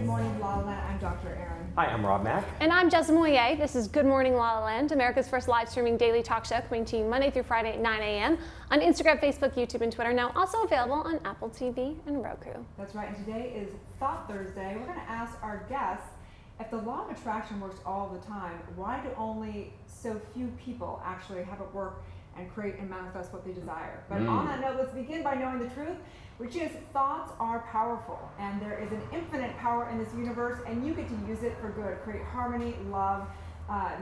morning, LALALAND. I'm Dr. Erin. Hi, I'm Rob Mack. And I'm Jess Moyer. This is Good Morning LaLaLand, America's first live streaming daily talk show, coming to you Monday through Friday at 9 a.m. on Instagram, Facebook, YouTube, and Twitter. Now also available on Apple TV and Roku. That's right, and today is Thought Thursday. We're going to ask our guests, if the law of attraction works all the time, why do only so few people actually have it work and create and manifest what they desire? But on that note, let's begin by knowing the truth, which is thoughts are powerful, and there is an infinite power in this universe, and you get to use it for good. Create harmony, love,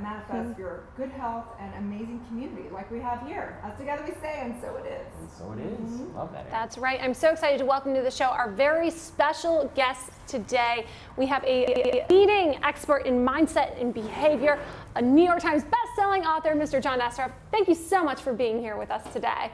manifest your good health and amazing community like we have here. As together we say, and so it is. And so it is. Love that. That's right. I'm so excited to welcome to the show our very special guest today. We have a leading expert in mindset and behavior, a New York Times best-selling author, Mr. John Assaraf. Thank you so much for being here with us today.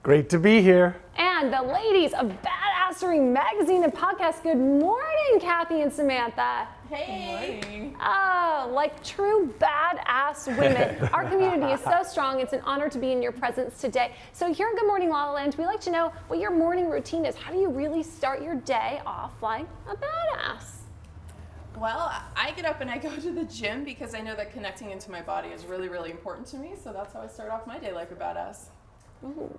Great to be here. And the ladies of Badassery Magazine and Podcast. Good morning, Kathy and Samantha. Hey. Good morning. Oh, like true badass women. Our community is so strong. It's an honor to be in your presence today. So here in Good Morning LaLaLand, we like to know what your morning routine is. How do you really start your day off like a badass? Well, I get up and I go to the gym because I know that connecting into my body is really, really important to me. So that's how I start off my day like a badass. Ooh.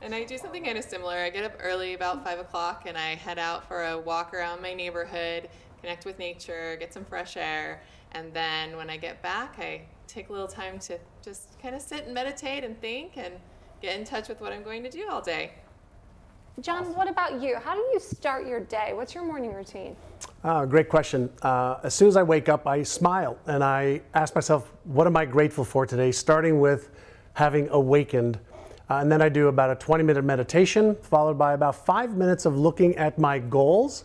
And I do something kind of similar. I get up early, about 5 o'clock, and I head out for a walk around my neighborhood, connect with nature, get some fresh air, and then when I get back, I take a little time to just kind of sit and meditate and think and get in touch with what I'm going to do all day. John, what about you? How do you start your day? What's your morning routine? Great question. As soon as I wake up, I smile and I ask myself, what am I grateful for today? Starting with having awakened. And then I do about a 20-minute meditation, followed by about 5 minutes of looking at my goals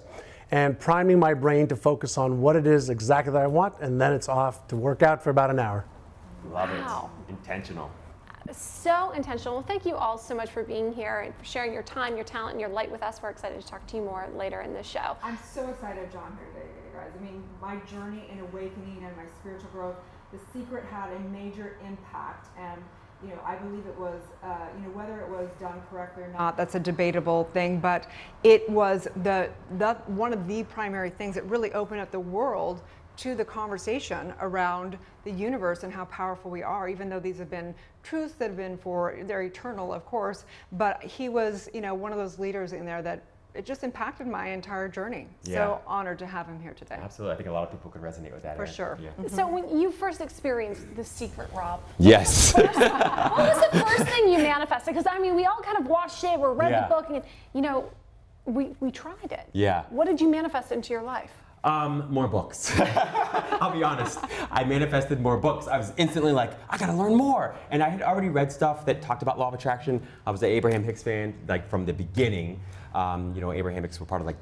and priming my brain to focus on what it is exactly that I want, and then it's off to work out for about an hour. Love Wow. it. Intentional. So intentional. Well, thank you all so much for being here and for sharing your time, your talent, and your light with us. We're excited to talk to you more later in the show. I'm so excited John here today, guys. I mean, my journey in awakening and my spiritual growth, The Secret had a major impact, and I believe it was, whether it was done correctly or not, that's a debatable thing, but it was one of the primary things that really opened up the world to the conversation around the universe and how powerful we are, even though these have been truths that have been they're eternal, of course, but he was, one of those leaders in there that it just impacted my entire journey. Yeah. So honored to have him here today. Absolutely. I think a lot of people could resonate with that. For Erin. sure. Yeah. So when you first experienced The Secret, Rob, Yes. what was the first thing you manifested? Because I mean, we all kind of watched it, or read the book, and we tried it. Yeah. What did you manifest into your life? More books. I'll be honest. I manifested more books. I was instantly like, I gotta learn more. And I had already read stuff that talked about law of attraction. I was an Abraham Hicks fan, like from the beginning. Abraham Hicks were part of what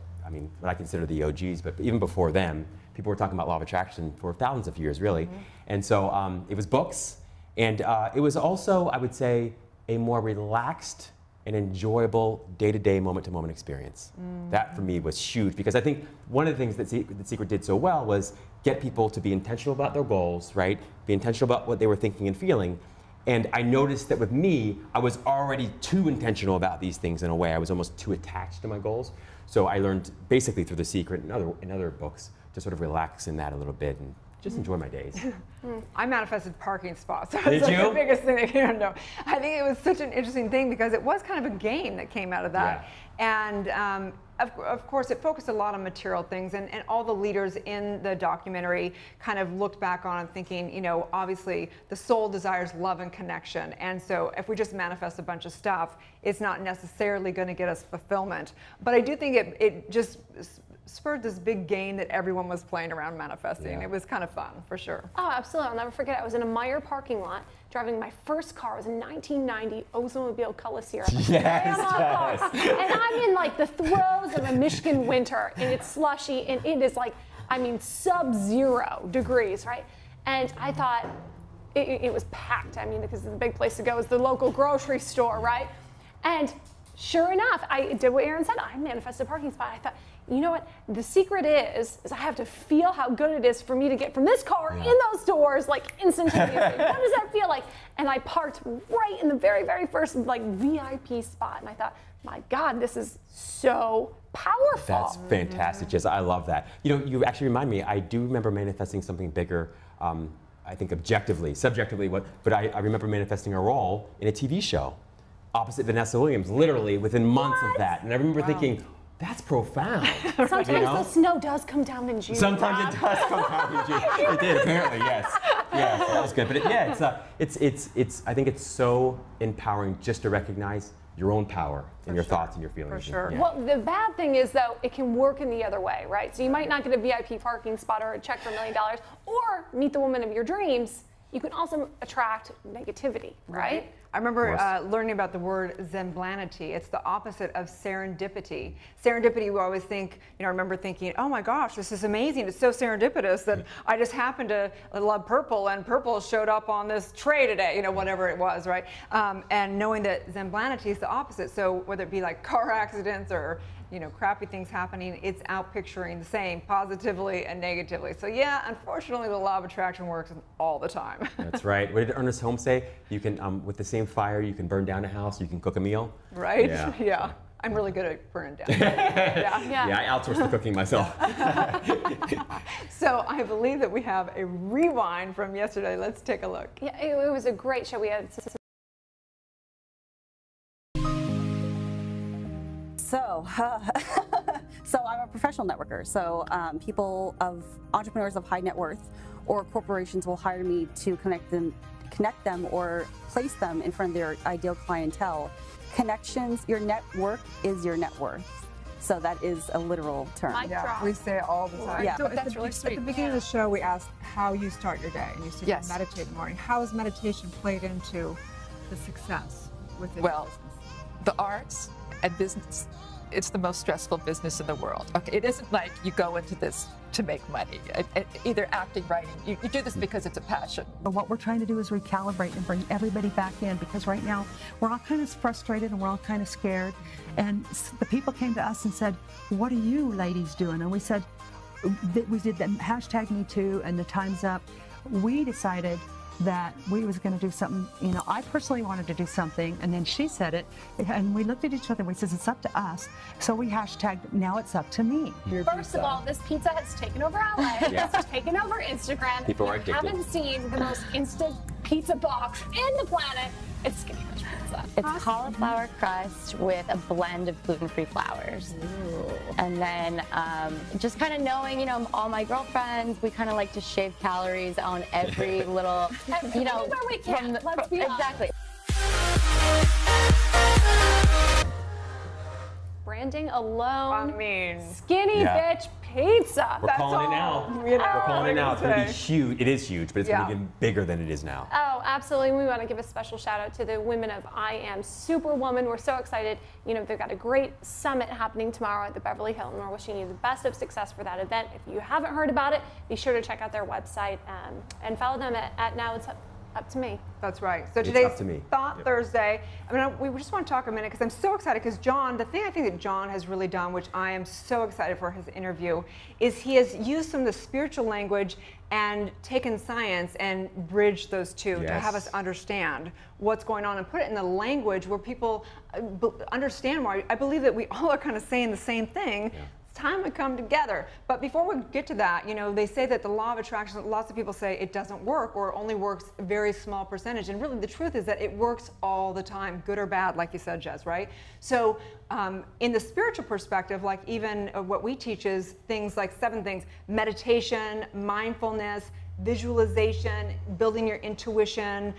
I consider the OGs, but even before them, people were talking about law of attraction for thousands of years, really. And so it was books, and it was also, I would say, a more relaxed and enjoyable day-to-day, moment-to-moment experience. That for me was huge, because I think one of the things that The Secret did so well was get people to be intentional about their goals, right? Be intentional about what they were thinking and feeling. And I noticed that with me, I was already too intentional about these things in a way. I was almost too attached to my goals. So I learned basically through The Secret and other books to sort of relax in that a little bit and just enjoy my days. I manifested parking spots. That Did was you? the biggest thing that came out. No, I think it was such an interesting thing because it was kind of a game that came out of that. Yeah. And of course, it focused a lot on material things, and all the leaders in the documentary kind of looked back on and thinking, obviously the soul desires love and connection. And so if we just manifest a bunch of stuff, it's not necessarily going to get us fulfillment. But I do think it just spurred this big game that everyone was playing around manifesting. Yeah. It was kind of fun, for sure. Oh, absolutely. I'll never forget. I was in a Meijer parking lot driving my first car. It was a 1990 Oldsmobile Color Sierra. Yes. And I'm in like the throes of a Michigan winter, and it's slushy, and it is like, sub-0 degrees, right? And I thought it was packed. I mean, because the big place to go is the local grocery store, right? And sure enough, I did what Erin said. I manifested a parking spot. I thought, you know what? The secret is I have to feel how good it is for me to get from this car in those doors, like instantaneously. What does that feel like? And I parked right in the very, very first like VIP spot. And I thought, my God, this is so powerful. That's fantastic, Jess. I love that. You know, you actually remind me, I do remember manifesting something bigger, I think objectively, subjectively, but I remember manifesting a role in a TV show opposite Vanessa Williams, literally within months of that. And I remember thinking, that's profound. Sometimes the snow does come down in June. Sometimes it does come down in June. It did, apparently, yes. Yes, that was good. But it's I think it's so empowering just to recognize your own power and your thoughts and your feelings. For sure. Yeah. Well, the bad thing is, though, it can work in the other way, right? So you might not get a VIP parking spot or a check for $1 million or meet the woman of your dreams. You can also attract negativity, right? I remember learning about the word zemblanity. It's the opposite of serendipity. Serendipity, we always think, you know, I remember thinking, oh my gosh, this is amazing. It's so serendipitous that I just happened to love purple and purple showed up on this tray today, you know, whatever it was, right? And knowing that zemblanity is the opposite. So whether it be like car accidents or, you know, crappy things happening, it's out picturing the same positively and negatively. So yeah, unfortunately, the law of attraction works all the time. That's right. What did Ernest Holmes say? You can, with the same fire, you can burn down a house, you can cook a meal. Right? Yeah. I'm really good at burning down. Yeah, I outsource the cooking myself. So I believe that we have a rewind from yesterday. Let's take a look. Yeah, it was a great show. We had So I'm a professional networker. So entrepreneurs of high net worth or corporations will hire me to connect them or place them in front of their ideal clientele. Connections, your network is your net worth. So that is a literal term. Yeah, we say it all the time. Yeah. So That's really sweet. At the beginning of the show, we asked how you start your day, and you said you meditate in the morning. How has meditation played into the success within your business? The arts and business, it's the most stressful business in the world. Okay, it isn't like you go into this to make money. Either acting, writing, you do this because it's a passion. But what we're trying to do is recalibrate and bring everybody back in, because right now we're all kind of frustrated and we're all kind of scared. And the people came to us and said, what are you ladies doing? And we said, we did the hashtag Me Too and the Time's Up. We decided that we was going to do something, you know, I personally wanted to do something, and then she said it, and we looked at each other and we said, it's up to us. So we hashtagged, now it's up to me. First of all, this pizza has taken over LA. It's taken over Instagram. People are I addicted. haven't seen the most instant pizza box in the planet. It's Skinny Rich Pizza. It's cauliflower crust with a blend of gluten-free flours. And then just kind of knowing, you know, all my girlfriends, we kind of like to shave calories on every little, you know, where we can. Let's be honest. Exactly. Branding alone. I mean, Skinny Bitch Pizza. We're calling it now. You know, We're calling it now. It's going to be say. huge. It is huge, but it's going to be even bigger than it is now. Oh, absolutely. We want to give a special shout out to the women of I Am Superwoman. We're so excited. You know, they've got a great summit happening tomorrow at the Beverly Hilton. We're wishing you the best of success for that event. If you haven't heard about it, be sure to check out their website and follow them at Now It's Up to Me. That's right. So It's today's up to me. Thought Thursday. I mean, we just want to talk a minute because I'm so excited because John, the thing I think that John has really done, which I am so excited for his interview, is he has used some of the spiritual language and taken science and bridged those two to have us understand what's going on and put it in the language where people understand why. I believe that we all are kind of saying the same thing. Time to come together. But before we get to that, you know, they say that the law of attraction, lots of people say it doesn't work or only works a very small percentage. And really the truth is that it works all the time, good or bad, like you said, Jess, right? So in the spiritual perspective, like even what we teach is things like 7 things: meditation, mindfulness, visualization, building your intuition,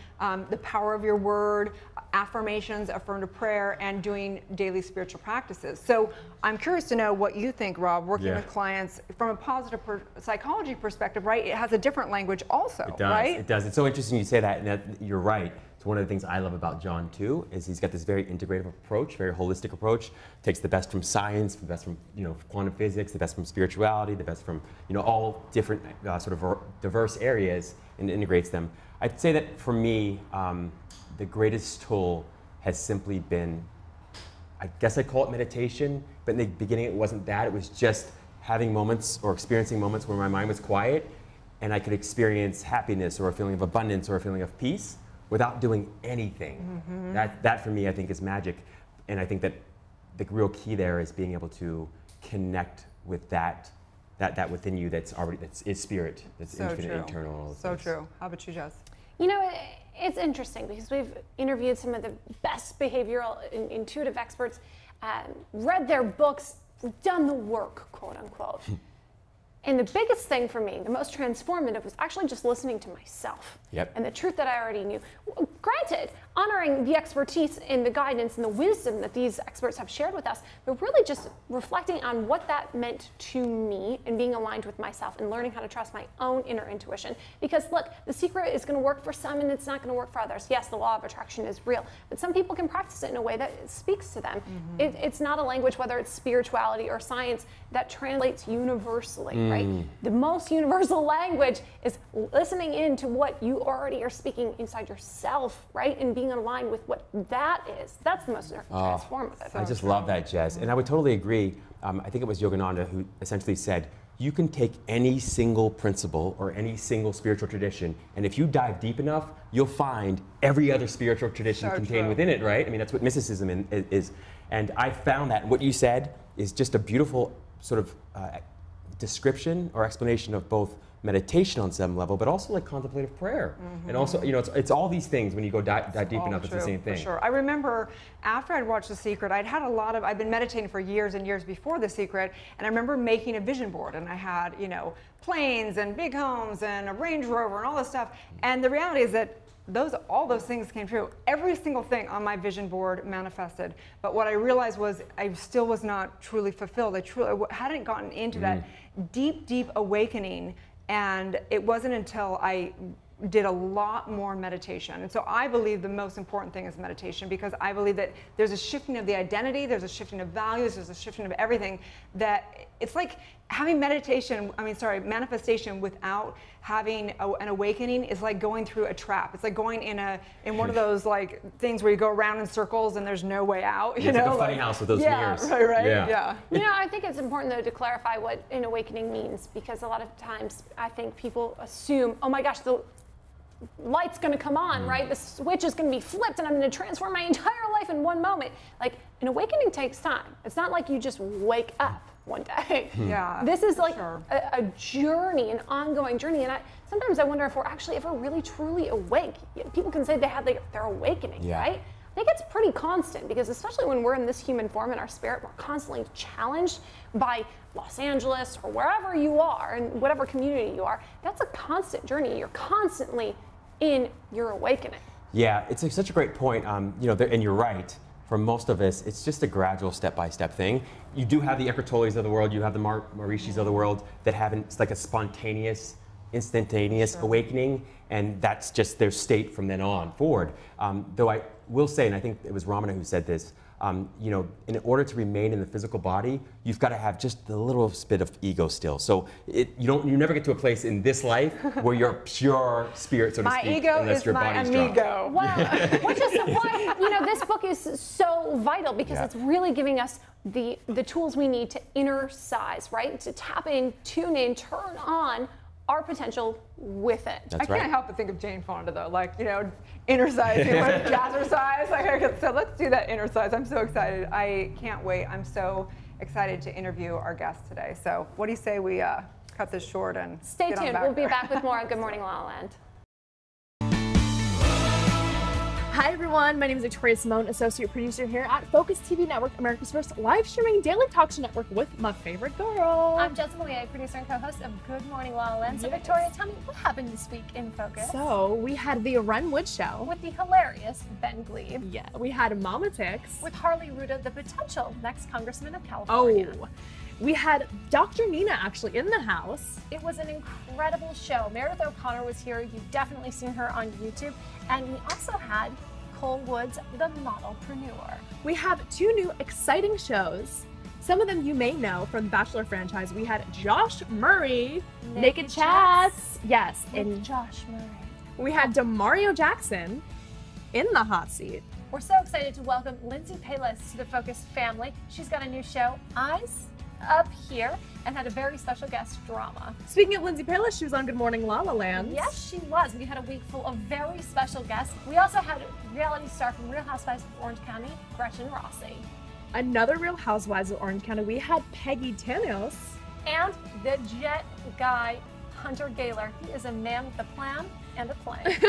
the power of your word, affirmations, affirmative prayer, and doing daily spiritual practices. So I'm curious to know what you think, Rob, working with clients from a positive psychology perspective, right? It has a different language also, it does, right? It does. It's so interesting you say that, and that you're right. So one of the things I love about John too is he's got this very integrative approach, very holistic approach. Takes the best from science, the best from quantum physics, the best from spirituality, the best from all different sort of diverse areas, and integrates them. I'd say that for me, the greatest tool has simply been I guess I call it meditation, but in the beginning it wasn't that. It was just having moments or experiencing moments where my mind was quiet and I could experience happiness or a feeling of abundance or a feeling of peace without doing anything. That for me, I think, is magic. And I think that the real key there is being able to connect with that within you that's spirit, that's So infinite, true. internal, and all those So things. true. How about you, Jess? You know, it's interesting because we've interviewed some of the best behavioral and intuitive experts, read their books, done the work, quote unquote. And the biggest thing for me, the most transformative, was actually just listening to myself. Yep. And the truth that I already knew. Granted, honoring the expertise and the guidance and the wisdom that these experts have shared with us, but really just reflecting on what that meant to me and being aligned with myself and learning how to trust my own inner intuition. Because look, the secret is going to work for some and it's not going to work for others. Yes, the law of attraction is real, but some people can practice it in a way that speaks to them. It's not a language, whether it's spirituality or science, that translates universally, right? The most universal language is listening in to what you already are speaking inside yourself, right? And being aligned with what that is. That's the most transformative. I just love that, Jess. And I would totally agree. I think it was Yogananda who essentially said, you can take any single principle or any single spiritual tradition, and if you dive deep enough, you'll find every other spiritual tradition contained within it, right? I mean, that's what mysticism is. And I found that what you said is just a beautiful sort of description or explanation of both meditation on some level, but also like contemplative prayer. And also, you know, it's all these things when you go dive deep enough, it's the same thing. For sure. I remember after I'd watched The Secret, I'd been meditating for years and years before The Secret, and I remember making a vision board, and I had, you know, planes and big homes and a Range Rover and all this stuff. And the reality is that all those things came true. Every single thing on my vision board manifested. But what I realized was I still was not truly fulfilled. I hadn't gotten into that deep, deep awakening. And it wasn't until I did a lot more meditation. And so I believe the most important thing is meditation, because I believe that there's a shifting of the identity, there's a shifting of values, there's a shifting of everything, that it's like having manifestation without having an awakening is like going through a trap. It's like going in one of those like things where you go around in circles and there's no way out. It's like a funny house with those mirrors. Right. Yeah. You know, I think it's important though to clarify what an awakening means, because a lot of times I think people assume, oh my gosh, the light's going to come on, right? The switch is going to be flipped and I'm going to transform my entire life in one moment. Like, an awakening takes time. It's not like you just wake up one day. Yeah. This is like a journey, an ongoing journey. And sometimes I wonder if we're actually ever really truly awake. People can say they had their awakening, right? I think it's pretty constant, because especially when we're in this human form in our spirit, we're constantly challenged by Los Angeles or wherever you are, in whatever community you are. That's a constant journey. You're constantly in your awakening. Yeah, it's such a great point. You know, and you're right. For most of us, it's just a gradual step-by-step thing. You do have the Eckhart Tolles of the world, you have the Marishis of the world that have like a spontaneous, instantaneous awakening, and that's just their state from then on forward. Though I will say, and I think it was Ramana who said this, you know, in order to remain in the physical body, you've got to have just a little bit of ego still. So you never get to a place in this life where you're pure spirit, so to speak, ego unless is your my body's amigo. dropped. Well, which is why, you know, this book is so vital, because it's really giving us the tools we need to inner size, right? To tap in, tune in, turn on our potential within. I can't help but think of Jane Fonda though, like, you know, inner size, you know, jazzercise. Like, so let's do that inner size. I'm so excited. I can't wait. I'm so excited to interview our guest today. So what do you say we cut this short and stay tuned. We'll be back with more on Good Morning La La Land. Hi everyone, my name is Victoria Simone, associate producer here at Focus TV Network, America's first live streaming daily talk show network with my favorite girl. I'm Jessica Lee, producer and co-host of Good Morning La La Land. So Victoria, tell me what happened this week in Focus. So we had the Ren Wood Show with the hilarious Ben Glebe. Yeah, we had Mama Tix with Harley Ruda, the potential next Congressman of California. Oh. We had Dr. Nina actually in the house. It was an incredible show. Meredith O'Connor was here. You've definitely seen her on YouTube. And we also had Cole Woods, the modelpreneur. We have two new exciting shows. Some of them you may know from the Bachelor franchise. We had Josh Murray, Naked Chats. Yes, and Josh Murray. We had Demario Jackson in the hot seat. We're so excited to welcome Lindsay Palis to the Focus family. She's got a new show, Eyes Up Here, and had a very special guest drama. Speaking of Lindsay Palis, she was on Good Morning La Land. Yes, she was. We had a week full of very special guests. We also had a reality star from Real Housewives of Orange County, Gretchen Rossi. Another Real Housewives of Orange County, we had Peggy Tanos. And the jet guy, Hunter Gaylor. He is a man with a plan and a plane.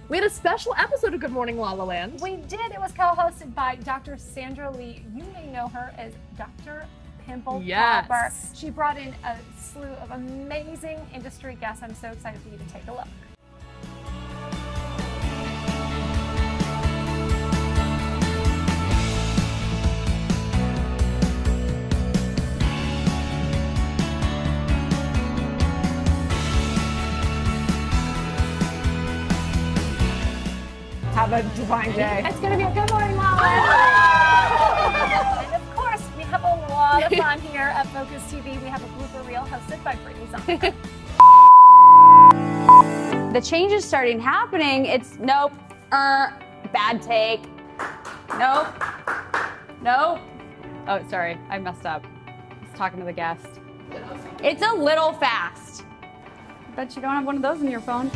We had a special episode of Good Morning La Land. We did. It was co-hosted by Dr. Sandra Lee. You may know her as Dr. Pimple Popper. She brought in a slew of amazing industry guests. I'm so excited for you to take a look. Have a divine day. It's going to be a Good Morning LaLa. And of course, we have a lot of fun here at Focus TV. We have a blooper reel hosted by Brittany Zonka. The change is starting happening. It's nope, bad take. Nope, nope. Oh, sorry, I messed up. I was talking to the guest. It's a little fast. I bet you don't have one of those in your phone.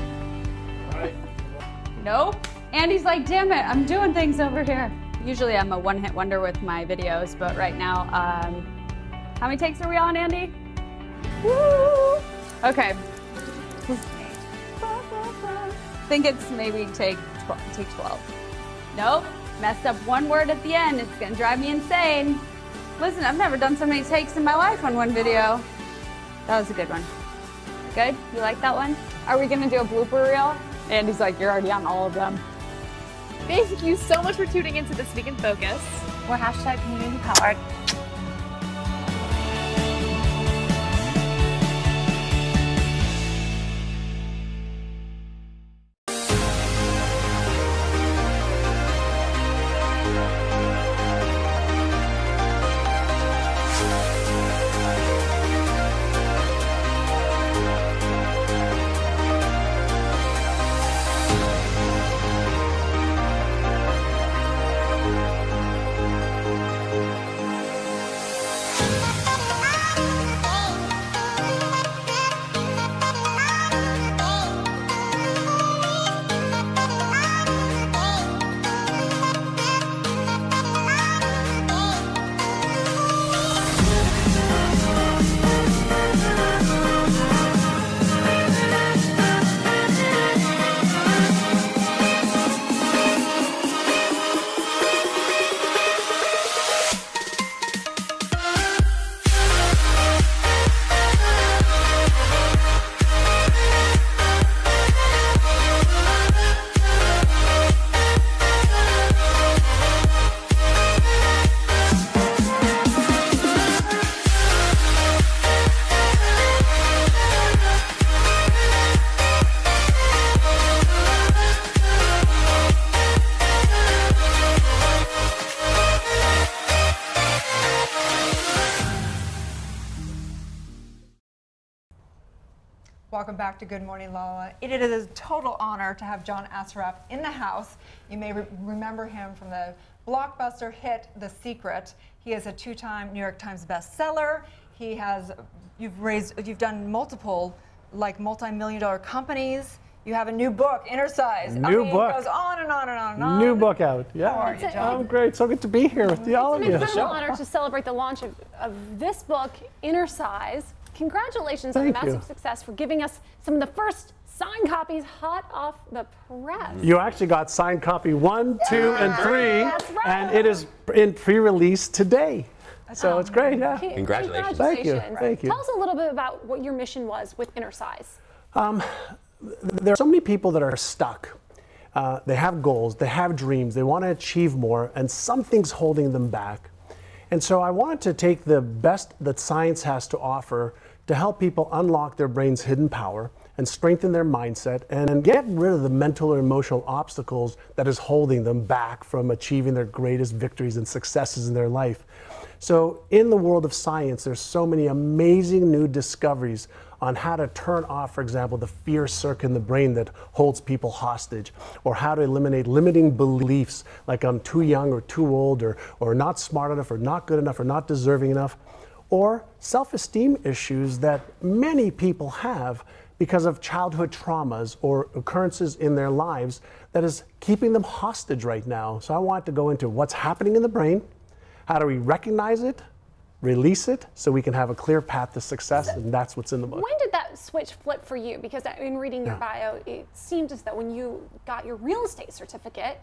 Nope. Andy's like, damn it, I'm doing things over here. Usually I'm a one-hit wonder with my videos, but right now, how many takes are we on, Andy? Woo! Okay. I think it's maybe take 12. Nope, messed up one word at the end. It's gonna drive me insane. Listen, I've never done so many takes in my life on one video. That was a good one. Good? You like that one? Are we gonna do a blooper reel? Andy's like, you're already on all of them. Thank you so much for tuning into This Week in Focus. We're hashtag community powered. Welcome back to Good Morning LaLa. It is a total honor to have John Assaraf in the house. You may remember him from the blockbuster hit The Secret. He is a two-time New York Times bestseller. You've done multiple multi-million-dollar companies. You have a new book, Inner Size. New book. It goes on and on and on and on. New book out. Yeah. How are you, John? I'm great. So good to be here with all of you. It's an incredible honor to celebrate the launch of this book, Inner Size. Congratulations on the massive success for giving us some of the first signed copies hot off the press. You actually got signed copy 1, 2, and 3, That's right. and it is in pre-release today. So it's great, yeah. Congratulations. Thank you, thank you. Tell us a little bit about what your mission was with Inner Size. There are so many people that are stuck. They have goals, they have dreams, they want to achieve more, and something's holding them back. And so I wanted to take the best that science has to offer to help people unlock their brain's hidden power and strengthen their mindset and get rid of the mental or emotional obstacles that is holding them back from achieving their greatest victories and successes in their life. So in the world of science, there's so many amazing new discoveries on how to turn off, for example, the fear circuit in the brain that holds people hostage, or how to eliminate limiting beliefs like I'm too young or too old, or not smart enough, or not good enough, or not deserving enough, or self-esteem issues that many people have because of childhood traumas or occurrences in their lives that is keeping them hostage right now. So I want to go into what's happening in the brain, how do we recognize it, release it, so we can have a clear path to success, and that's what's in the book. When did that switch flip for you? Because in reading your bio, it seemed as though when you got your real estate certificate,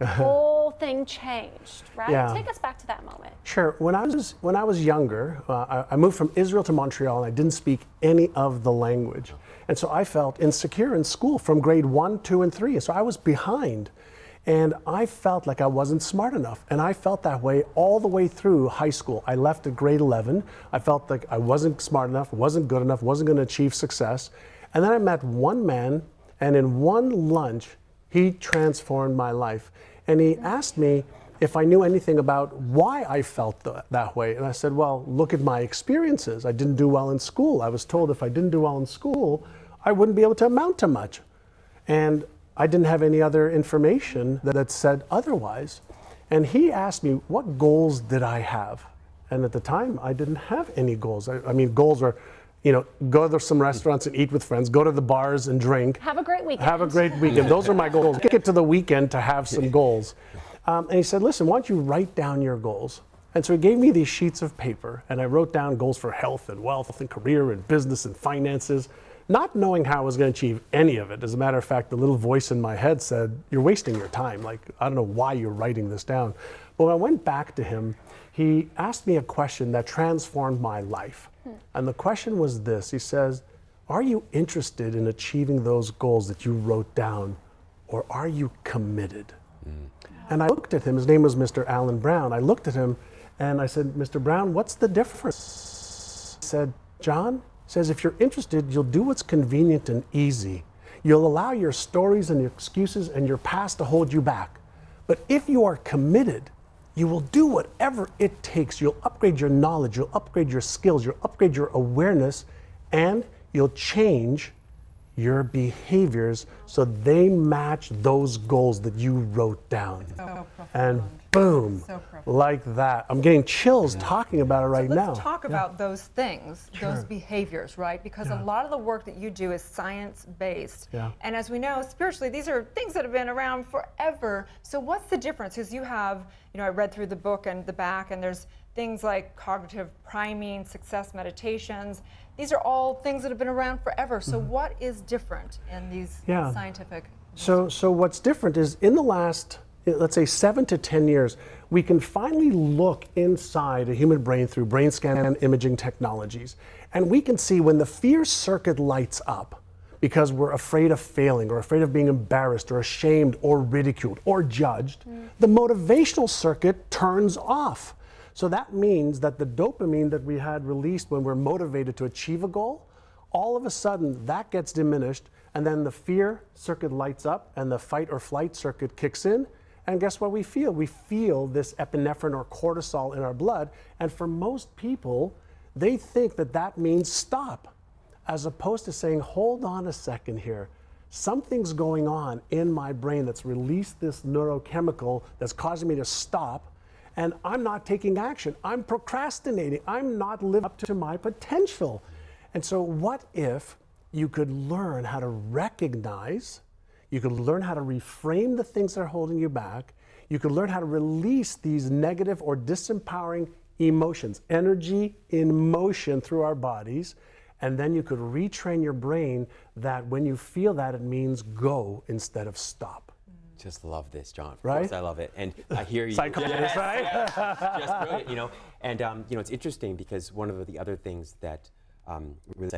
the whole thing changed, right? Yeah. Take us back to that moment. Sure. When I was younger, I moved from Israel to Montreal, and I didn't speak any of the language. And so I felt insecure in school from grade 1, 2, and 3. So I was behind. And I felt like I wasn't smart enough. And I felt that way all the way through high school. I left at grade 11. I felt like I wasn't smart enough, wasn't good enough, wasn't going to achieve success. And then I met one man, and in one lunch, he transformed my life. And he asked me if I knew anything about why I felt that way. And I said, well, look at my experiences. I didn't do well in school. I was told if I didn't do well in school, I wouldn't be able to amount to much. And I didn't have any other information that said otherwise. And he asked me, what goals did I have? And at the time, I didn't have any goals. I mean, goals are, you know, go to some restaurants and eat with friends, go to the bars and drink. Have a great weekend. Have a great weekend. Those are my goals. Get to the weekend to have some goals. And he said, listen, why don't you write down your goals? And so he gave me these sheets of paper, and I wrote down goals for health and wealth and career and business and finances, not knowing how I was going to achieve any of it. As a matter of fact, the little voice in my head said, you're wasting your time. Like, I don't know why you're writing this down. But when I went back to him, he asked me a question that transformed my life. And the question was this. He says, are you interested in achieving those goals that you wrote down, or are you committed? And I looked at him. His name was Mr. Alan Brown. I looked at him and I said, Mr. Brown, what's the difference? He said, John, says, if you're interested, you'll do what's convenient and easy. You'll allow your stories and your excuses and your past to hold you back. But if you are committed, you will do whatever it takes. You'll upgrade your knowledge, you'll upgrade your skills, you'll upgrade your awareness, and you'll change your behaviors so they match those goals that you wrote down. So and boom, like that. I'm getting chills talking about it right now. Let's talk about those things, those behaviors, right? Because a lot of the work that you do is science-based. And as we know, spiritually, these are things that have been around forever. So what's the difference? Because you have, you know, I read through the book and the back, and there's things like cognitive priming, success meditations. These are all things that have been around forever. So what is different in these scientific? So what's different is in the last, let's say 7 to 10 years, we can finally look inside a human brain through brain scan imaging technologies. And we can see when the fear circuit lights up because we're afraid of failing or afraid of being embarrassed or ashamed or ridiculed or judged, the motivational circuit turns off. So that means that the dopamine that we had released when we're motivated to achieve a goal, all of a sudden that gets diminished, and then the fear circuit lights up and the fight or flight circuit kicks in, and guess what we feel? We feel this epinephrine or cortisol in our blood, and for most people, they think that that means stop, as opposed to saying, hold on a second here. Something's going on in my brain that's released this neurochemical that's causing me to stop, and I'm not taking action. I'm procrastinating. I'm not living up to my potential. And so what if you could learn how to recognize, you could learn how to reframe the things that are holding you back, you could learn how to release these negative or disempowering emotions, energy in motion through our bodies, and then you could retrain your brain that when you feel that, it means go instead of stop. Just love this, John. Right? Of course I love it. And I hear you. Psychologist, right? Just brilliant, you know. And, you know, it's interesting because one of the other things that really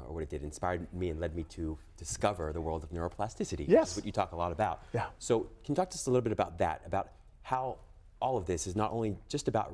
or what it did inspired me and led me to discover the world of neuroplasticity, which is what you talk a lot about. So can you talk to us a little bit about that, about how all of this is not only just about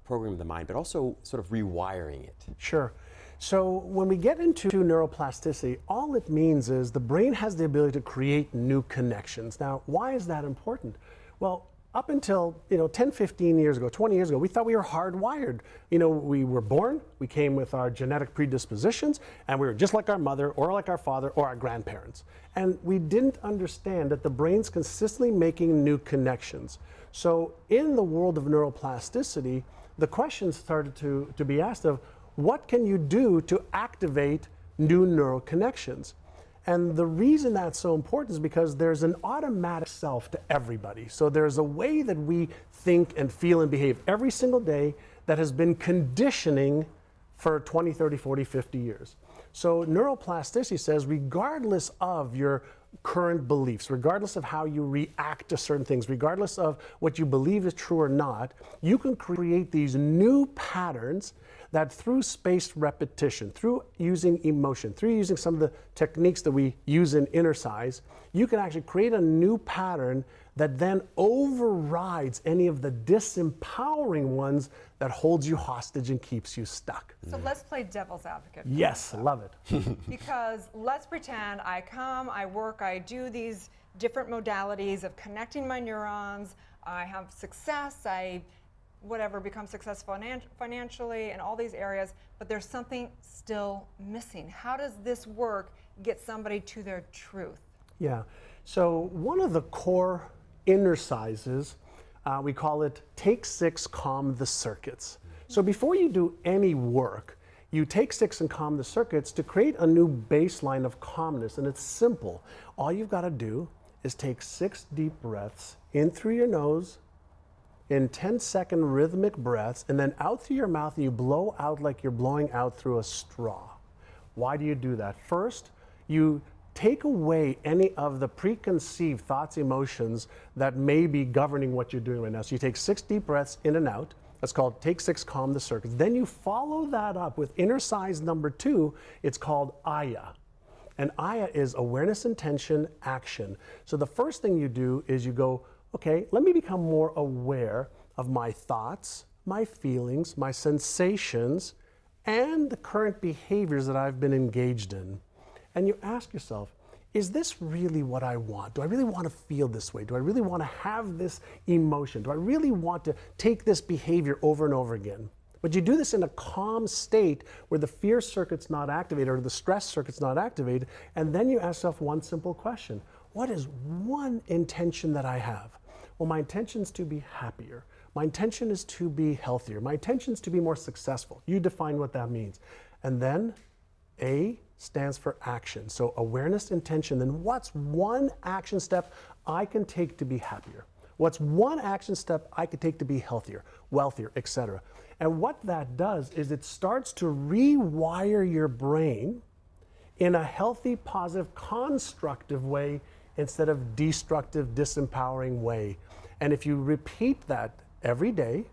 programming the mind, but also sort of rewiring it? Sure. So when we get into neuroplasticity, all it means is the brain has the ability to create new connections. Now, why is that important? Well, up until 10, 15 years ago, 20 years ago, we thought we were hardwired. We were born, we came with our genetic predispositions, and we were just like our mother or like our father or our grandparents. And we didn't understand that the brain's consistently making new connections. So in the world of neuroplasticity, the questions started to be asked of, what can you do to activate new neural connections? And the reason that's so important is because there's an automatic self to everybody. So there's a way that we think and feel and behave every single day that has been conditioning for 20, 30, 40, 50 years. So neuroplasticity says, regardless of your current beliefs, regardless of how you react to certain things, regardless of what you believe is true or not, you can create these new patterns that through spaced repetition, through using emotion, through using some of the techniques that we use in Innercise, you can actually create a new pattern that then overrides any of the disempowering ones that holds you hostage and keeps you stuck. So let's play devil's advocate. Yes, I love it. Because let's pretend I come, I work, I do these different modalities of connecting my neurons, I have success, I become successful financially in all these areas, but there's something still missing. How does this work get somebody to their truth? Yeah, so one of the core Innercises, we call it Take 6, Calm the Circuits. So before you do any work, you take 6 and calm the circuits to create a new baseline of calmness, and it's simple. All you've got to do is take 6 deep breaths in through your nose, in 10-second rhythmic breaths, and then out through your mouth, and you blow out like you're blowing out through a straw. Why do you do that? First, you take away any of the preconceived thoughts, emotions that may be governing what you're doing right now. So you take 6 deep breaths in and out. That's called Take 6, Calm the Circuits. Then you follow that up with Innercise number 2. It's called Aya. And Aya is awareness, intention, action. So the first thing you do is you go, okay, let me become more aware of my thoughts, my feelings, my sensations, and the current behaviors that I've been engaged in. And you ask yourself, is this really what I want? Do I really want to feel this way? Do I really want to have this emotion? Do I really want to take this behavior over and over again? But you do this in a calm state where the fear circuit's not activated or the stress circuit's not activated, and then you ask yourself one simple question. What is one intention that I have? Well, my intention is to be happier. My intention is to be healthier. My intention is to be more successful. You define what that means. And then A stands for action. So awareness, intention, then what's one action step I can take to be happier? What's one action step I could take to be healthier, wealthier, etc.? And what that does is it starts to rewire your brain in a healthy, positive, constructive way instead of destructive, disempowering way. And if you repeat that every day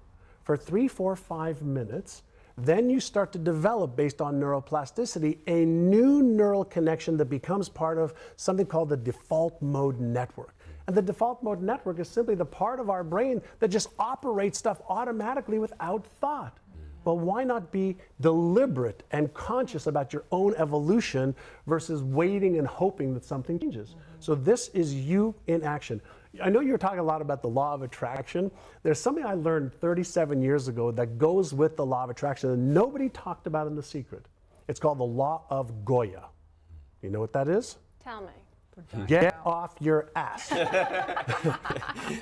for 3, 4, 5 minutes, then you start to develop, based on neuroplasticity, a new neural connection that becomes part of something called the default mode network. And the default mode network is simply the part of our brain that just operates stuff automatically without thought. But why not be deliberate and conscious about your own evolution versus waiting and hoping that something changes? So this is you in action. I know you're talking a lot about the law of attraction. There's something I learned 37 years ago that goes with the law of attraction that nobody talked about in The Secret. It's called the law of Goya. You know what that is? Tell me. Get off your ass.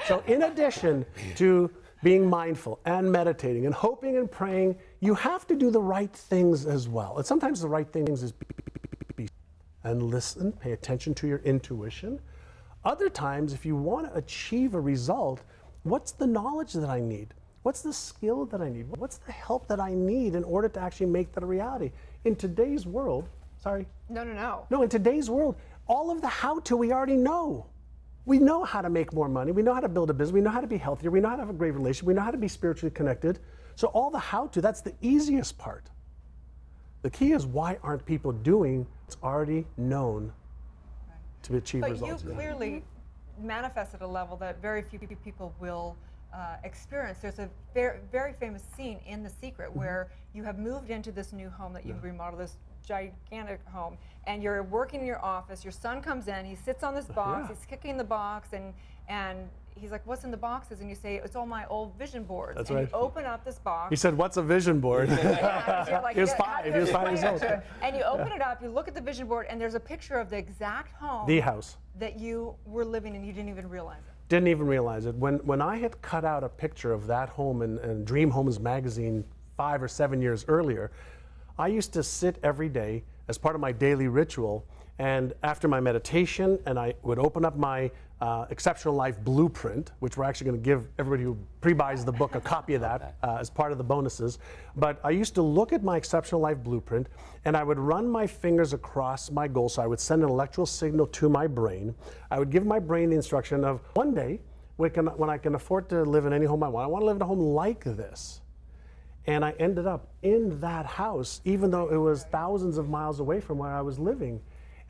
So in addition to being mindful and meditating and hoping and praying, you have to do the right things as well. And sometimes the right things is and listen, pay attention to your intuition. Other times, if you want to achieve a result, what's the knowledge that I need? What's the skill that I need? What's the help that I need in order to actually make that a reality? In today's world, sorry. No, in today's world, all of the how-to we already know. We know how to make more money. We know how to build a business. We know how to be healthier. We know how to have a great relationship. We know how to be spiritually connected. So all the how-to, that's the easiest part. The key is, why aren't people doing what's already known to achieve results? But you clearly manifest at a level that very few people will experience. There's a very, very famous scene in The Secret where you have moved into this new home that you've remodeled, this gigantic home, and you're working in your office. Your son comes in, he sits on this box, he's kicking the box, and he's like, what's in the boxes? And you say, it's all my old vision boards. That's and right. you open up this box. He said, what's a vision board? Like, he was 5. He was 5 years old. And you open it up, you look at the vision board, and there's a picture of the exact home. The house. That you were living in, you didn't even realize it. Didn't even realize it. When I had cut out a picture of that home in Dream Homes magazine 5 or 7 years earlier, I used to sit every day as part of my daily ritual, and after my meditation, and I would open up my Exceptional Life Blueprint, which we're actually going to give everybody who pre-buys the book a copy of that as part of the bonuses. But I used to look at my Exceptional Life Blueprint, and I would run my fingers across my goal. So I would send an electrical signal to my brain. I would give my brain the instruction of, one day, when I can afford to live in any home I want to live in a home like this. And I ended up in that house, even though it was thousands of miles away from where I was living.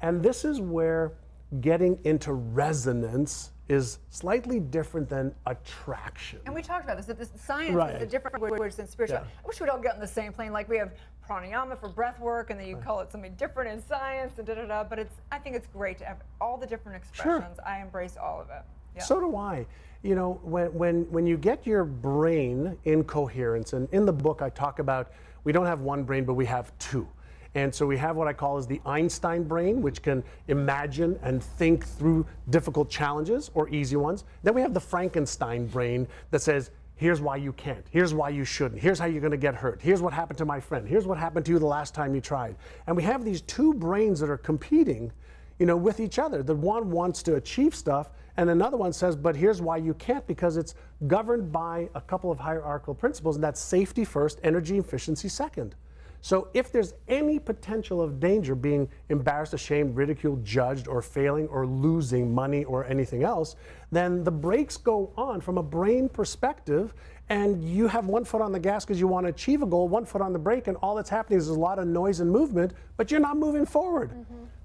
And this is where getting into resonance is slightly different than attraction. And we talked about this, that this science Right. is a different language than spiritual. Yeah. I wish we'd all get on the same plane, like we have pranayama for breath work, and then you call it something different in science, and da-da-da, but I think it's great to have all the different expressions. I embrace all of it. Yeah. So do I. You know, when you get your brain in coherence, and in the book I talk about, we don't have one brain, but we have two. And so we have what I call as the Einstein brain, which can imagine and think through difficult challenges or easy ones. Then we have the Frankenstein brain that says, here's why you can't, here's why you shouldn't, here's how you're going to get hurt, here's what happened to my friend, here's what happened to you the last time you tried. And we have these two brains that are competing, you know, with each other. The one wants to achieve stuff, and another one says, but here's why you can't, because it's governed by a couple of hierarchical principles, and that's safety first, energy efficiency second. So if there's any potential of danger, being embarrassed, ashamed, ridiculed, judged, or failing, or losing money or anything else, then the brakes go on from a brain perspective, and you have one foot on the gas because you want to achieve a goal, one foot on the brake, and all that's happening is a lot of noise and movement, but you're not moving forward.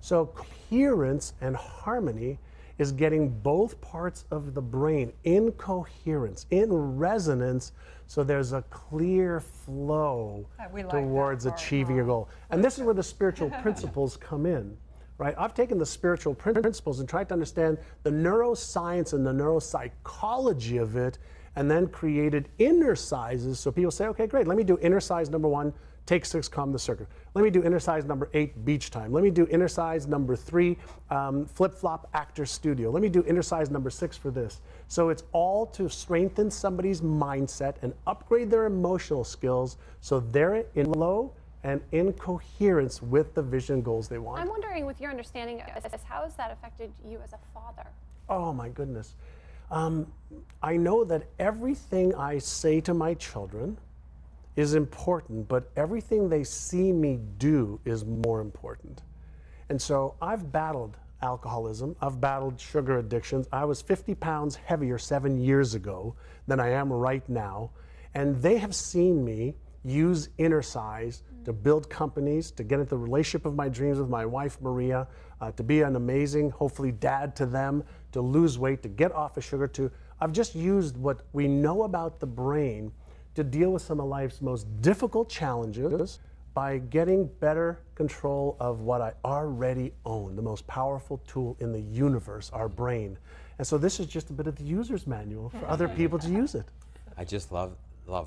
So coherence and harmony is getting both parts of the brain in coherence, in resonance, so there's a clear flow towards achieving your goal. And this is where the spiritual principles come in, right? I've taken the spiritual principles and tried to understand the neuroscience and the neuropsychology of it, and then created inner sizes. So people say, okay, great, let me do inner size number 1, take 6, calm the circuit. Let me do inner size number 8, beach time. Let me do inner size number 3, flip-flop actor studio. Let me do inner size number 6 for this. So it's all to strengthen somebody's mindset and upgrade their emotional skills so they're in flow and in coherence with the vision goals they want. I'm wondering, with your understanding of this, how has that affected you as a father? Oh my goodness. I know that everything I say to my children is important, but everything they see me do is more important. And so I've battled alcoholism, I've battled sugar addictions. I was 50 pounds heavier 7 years ago than I am right now, and they have seen me use inner size to build companies, to get into the relationship of my dreams with my wife Maria, to be an amazing, hopefully, dad to them, to lose weight, to get off of sugar, I've just used what we know about the brain to deal with some of life's most difficult challenges by getting better control of what I already own, the most powerful tool in the universe, our brain. And so this is just a bit of the user's manual for other people to use it. I just love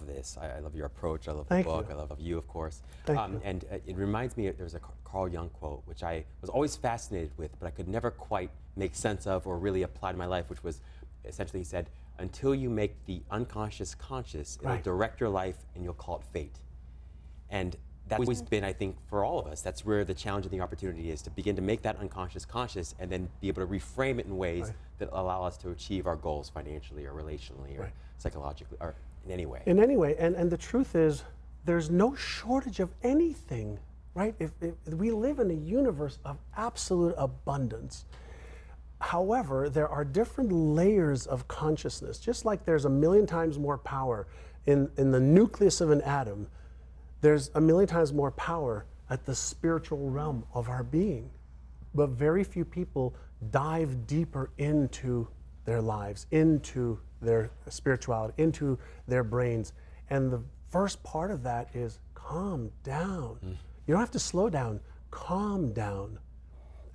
this. I love your approach. I love the Thank book. you. I love you, of course. Thank you. And it reminds me, there's a Carl Jung quote, which I was always fascinated with, but I could never quite make sense of or really apply to my life, which was essentially, he said, until you make the unconscious conscious, it'll direct your life and you'll call it fate. And that's always been, I think, for all of us, that's where the challenge and the opportunity is, to begin to make that unconscious conscious and then be able to reframe it in ways that allow us to achieve our goals financially or relationally or psychologically or in any way. In any way, and the truth is, there's no shortage of anything, right? If we live in a universe of absolute abundance. However, there are different layers of consciousness. Just like there's 1,000,000 times more power in the nucleus of an atom, there's 1,000,000 times more power at the spiritual realm of our being. But very few people dive deeper into their lives, into their spirituality, into their brains. And the first part of that is calm down. You don't have to slow down, calm down.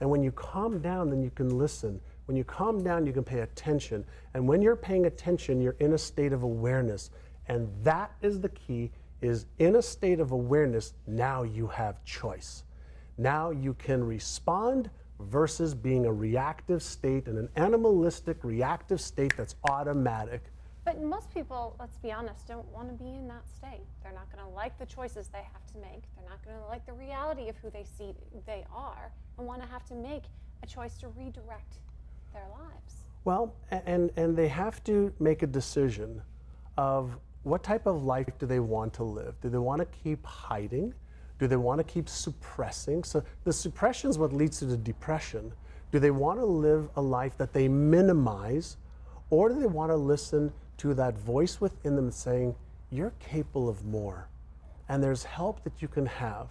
And when you calm down, then you can listen. When you calm down, you can pay attention. And when you're paying attention, you're in a state of awareness. And that is the key, is in a state of awareness, now you have choice. Now you can respond versus being a reactive state and an animalistic reactive state that's automatic. But most people, let's be honest, don't want to be in that state. They're not going to like the choices they have to make. They're not going to like the reality of who they see they are and want to have to make a choice to redirect their lives. Well, and they have to make a decision of what type of life do they want to live? Do they want to keep hiding? Do they want to keep suppressing? So the suppression is what leads to the depression. Do they want to live a life that they minimize, or do they want to listen to that voice within them saying, you're capable of more, and there's help that you can have?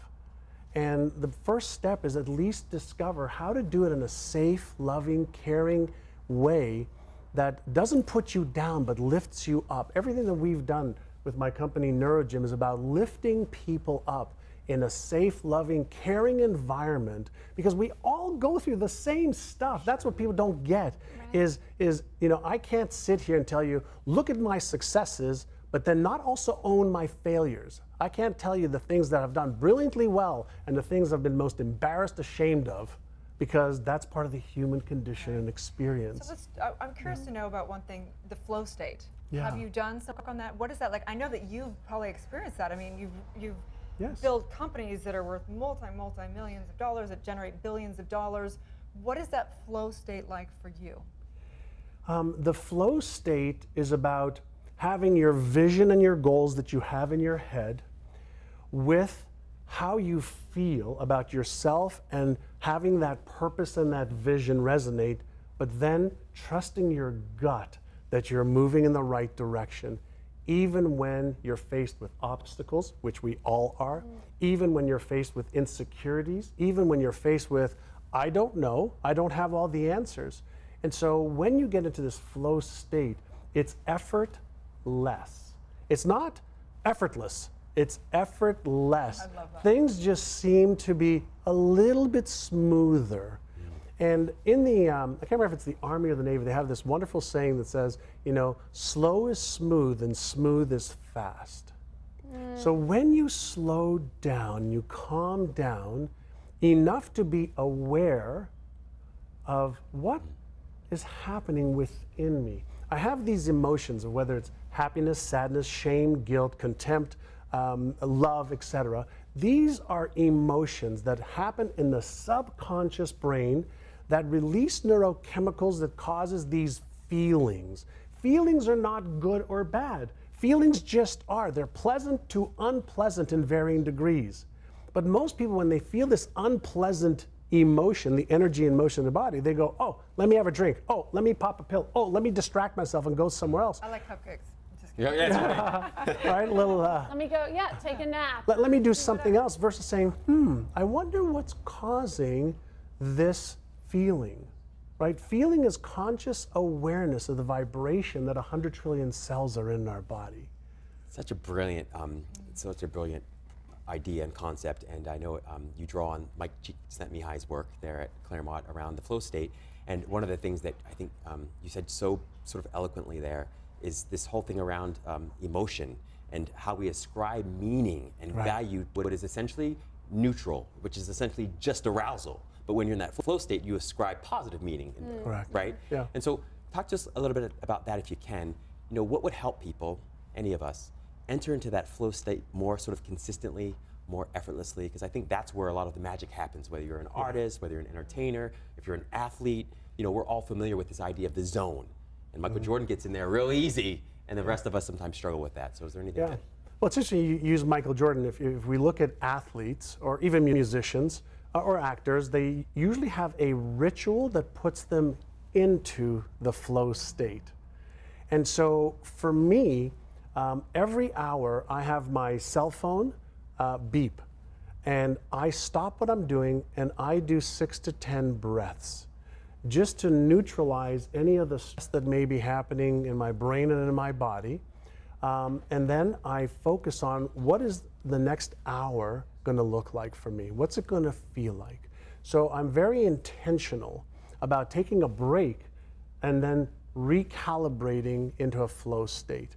And the first step is at least discover how to do it in a safe, loving, caring way that doesn't put you down but lifts you up. Everything that we've done with my company NeuroGym is about lifting people up in a safe, loving, caring environment, because we all go through the same stuff. That's what people don't get, is you know, I can't sit here and tell you, look at my successes, but then not also own my failures. I can't tell you the things that I've done brilliantly well and the things I've been most embarrassed, ashamed of, because that's part of the human condition and experience. So I'm curious to know about one thing, the flow state. Yeah. Have you done some work on that? What is that like? I know that you've probably experienced that. I mean, you've Yes. build companies that are worth multi-millions of dollars, that generate billions of dollars. What is that flow state like for you? The flow state is about having your vision and your goals that you have in your head with how you feel about yourself and having that purpose and that vision resonate, but then trusting your gut that you're moving in the right direction. Even when you're faced with obstacles, which we all are, even when you're faced with insecurities, even when you're faced with, I don't know, I don't have all the answers. And so when you get into this flow state, it's effortless. It's not effortless, it's effortless. I love that. Things just seem to be a little bit smoother. And in the, I can't remember if it's the Army or the Navy, they have this wonderful saying that says, you know, slow is smooth and smooth is fast. So when you slow down, you calm down enough to be aware of what is happening within me. I have these emotions of whether it's happiness, sadness, shame, guilt, contempt, love, etc. These are emotions that happen in the subconscious brain that release neurochemicals that causes these feelings. Feelings are not good or bad. Feelings just are. They're pleasant to unpleasant in varying degrees. But most people, when they feel this unpleasant emotion, the energy and motion in the body, they go, oh, let me have a drink. Oh, let me pop a pill. Oh, let me distract myself and go somewhere else. I like cupcakes. Yeah, that's right. Right, a little, Let me go, yeah, take a nap. let me do something else versus saying, I wonder what's causing this feeling, right? Feeling is conscious awareness of the vibration that 100 trillion cells are in our body. Such a brilliant idea and concept, and I know you draw on Mike Csikszentmihalyi's work there at Claremont around the flow state. And one of the things that I think you said so sort of eloquently there is this whole thing around emotion and how we ascribe meaning and value to what is essentially neutral, which is essentially just arousal. But when you're in that flow state, you ascribe positive meaning in there, Correct. right? Yeah. And so talk to us a little bit about that if you can. You know, what would help people, any of us, enter into that flow state more sort of consistently, more effortlessly? Because I think that's where a lot of the magic happens, whether you're an artist, whether you're an entertainer, if you're an athlete. You know, we're all familiar with this idea of the zone. And Michael Jordan gets in there real easy, and the rest of us sometimes struggle with that. So is there anything? Yeah. Well, it's interesting you use Michael Jordan. If we look at athletes or even musicians or actors, they usually have a ritual that puts them into the flow state. And so for me, every hour I have my cell phone beep, and I stop what I'm doing and I do 6 to 10 breaths just to neutralize any of the stress that may be happening in my brain and in my body. And then I focus on what is the next hour going to look like for me? What's it going to feel like? So I'm very intentional about taking a break and then recalibrating into a flow state.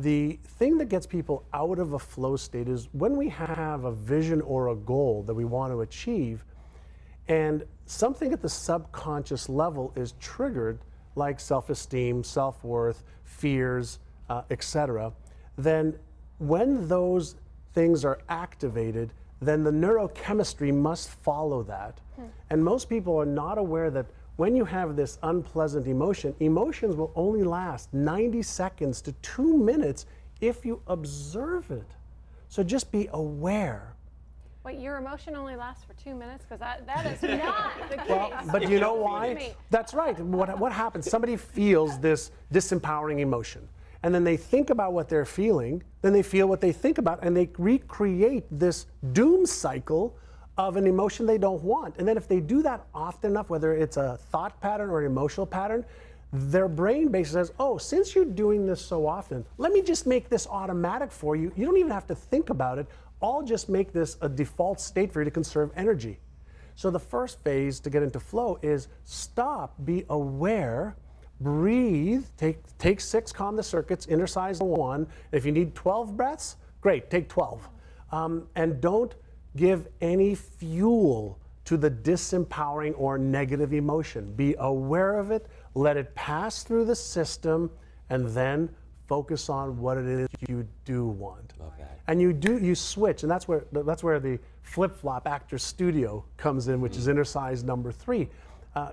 The thing that gets people out of a flow state is when we have a vision or a goal that we want to achieve, and something at the subconscious level is triggered, like self-esteem, self-worth, fears, etc., then when those things are activated, then the neurochemistry must follow that. And most people are not aware that when you have this unpleasant emotion, emotions will only last 90 seconds to 2 minutes if you observe it. So just be aware. Wait, your emotion only lasts for 2 minutes? Because that is not the case. Well, but you know why? That's right. What happens? Somebody feels this disempowering emotion, and then they think about what they're feeling, then they feel what they think about, and they recreate this doom cycle of an emotion they don't want. And then if they do that often enough, whether it's a thought pattern or an emotional pattern, their brain basically says, oh, since you're doing this so often, let me just make this automatic for you. You don't even have to think about it. I'll just make this a default state for you to conserve energy. So the first phase to get into flow is stop, be aware, breathe, take 6, calm the circuits, intersize 1. If you need 12 breaths, great, take 12. And don't give any fuel to the disempowering or negative emotion. Be aware of it, let it pass through the system, and then focus on what it is you do want. Love that. And you switch, and that's where the flip-flop actor studio comes in, which is intersize number 3.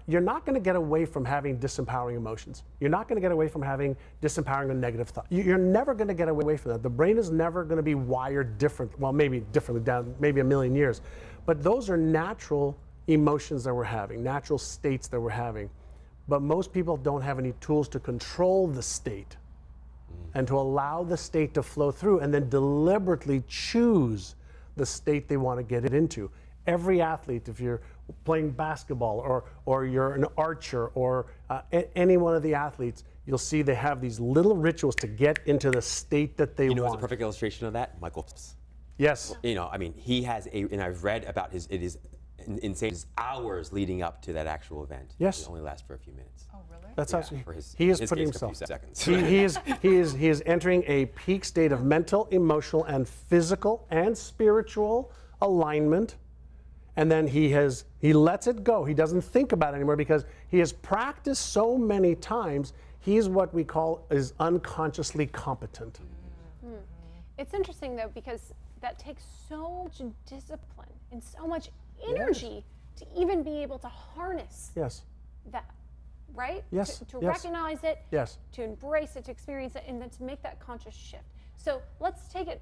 You're not going to get away from having disempowering emotions. You're not going to get away from having disempowering or negative thought. You're never going to get away from that. The brain is never going to be wired different. Well, maybe differently down, maybe a million years. But those are natural emotions that we're having, natural states that we're having. But most people don't have any tools to control the state and to allow the state to flow through and then deliberately choose the state they want to get it into. Every athlete, if you're playing basketball or you're an archer or any one of the athletes, you'll see they have these little rituals to get into the state that they want. You know, it's a perfect illustration of that, Michael Phelps. Yes. You know, I mean, he has and I've read about it is insane, hours leading up to that actual event. Yes. It only lasts for a few minutes. Oh, really? That's how he is putting himself. He is entering a peak state of mental, emotional, and physical and spiritual alignment. And then he lets it go. He doesn't think about it anymore because he has practiced so many times. He's what we call is unconsciously competent. It's interesting though because that takes so much discipline and so much energy to even be able to harness that, right? Yes. To recognize it, yes. to embrace it, to experience it, and then to make that conscious shift. So let's take it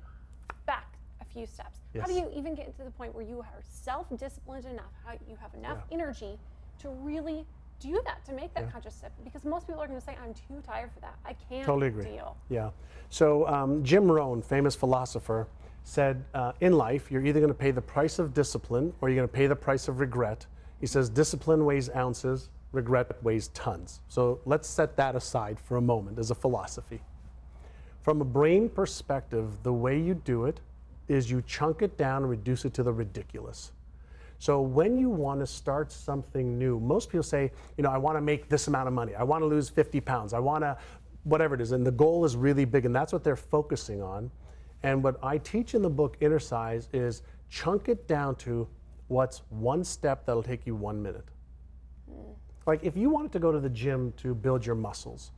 back a few steps. Yes. How do you even get to the point where you are self-disciplined enough, how you have enough energy to really do that, to make that conscious shift? Because most people are going to say, I'm too tired for that. I can't deal. Yeah. So Jim Rohn, famous philosopher, said in life, you're either going to pay the price of discipline or you're going to pay the price of regret. He says discipline weighs ounces, regret weighs tons. So let's set that aside for a moment as a philosophy. From a brain perspective, the way you do it is you chunk it down and reduce it to the ridiculous. So when you want to start something new, most people say, you know, I want to make this amount of money. I want to lose 50 pounds. I want to, whatever it is. And the goal is really big, and that's what they're focusing on. And what I teach in the book, Inner Size, is chunk it down to what's one step that'll take you 1 minute. Like if you wanted to go to the gym to build your muscles,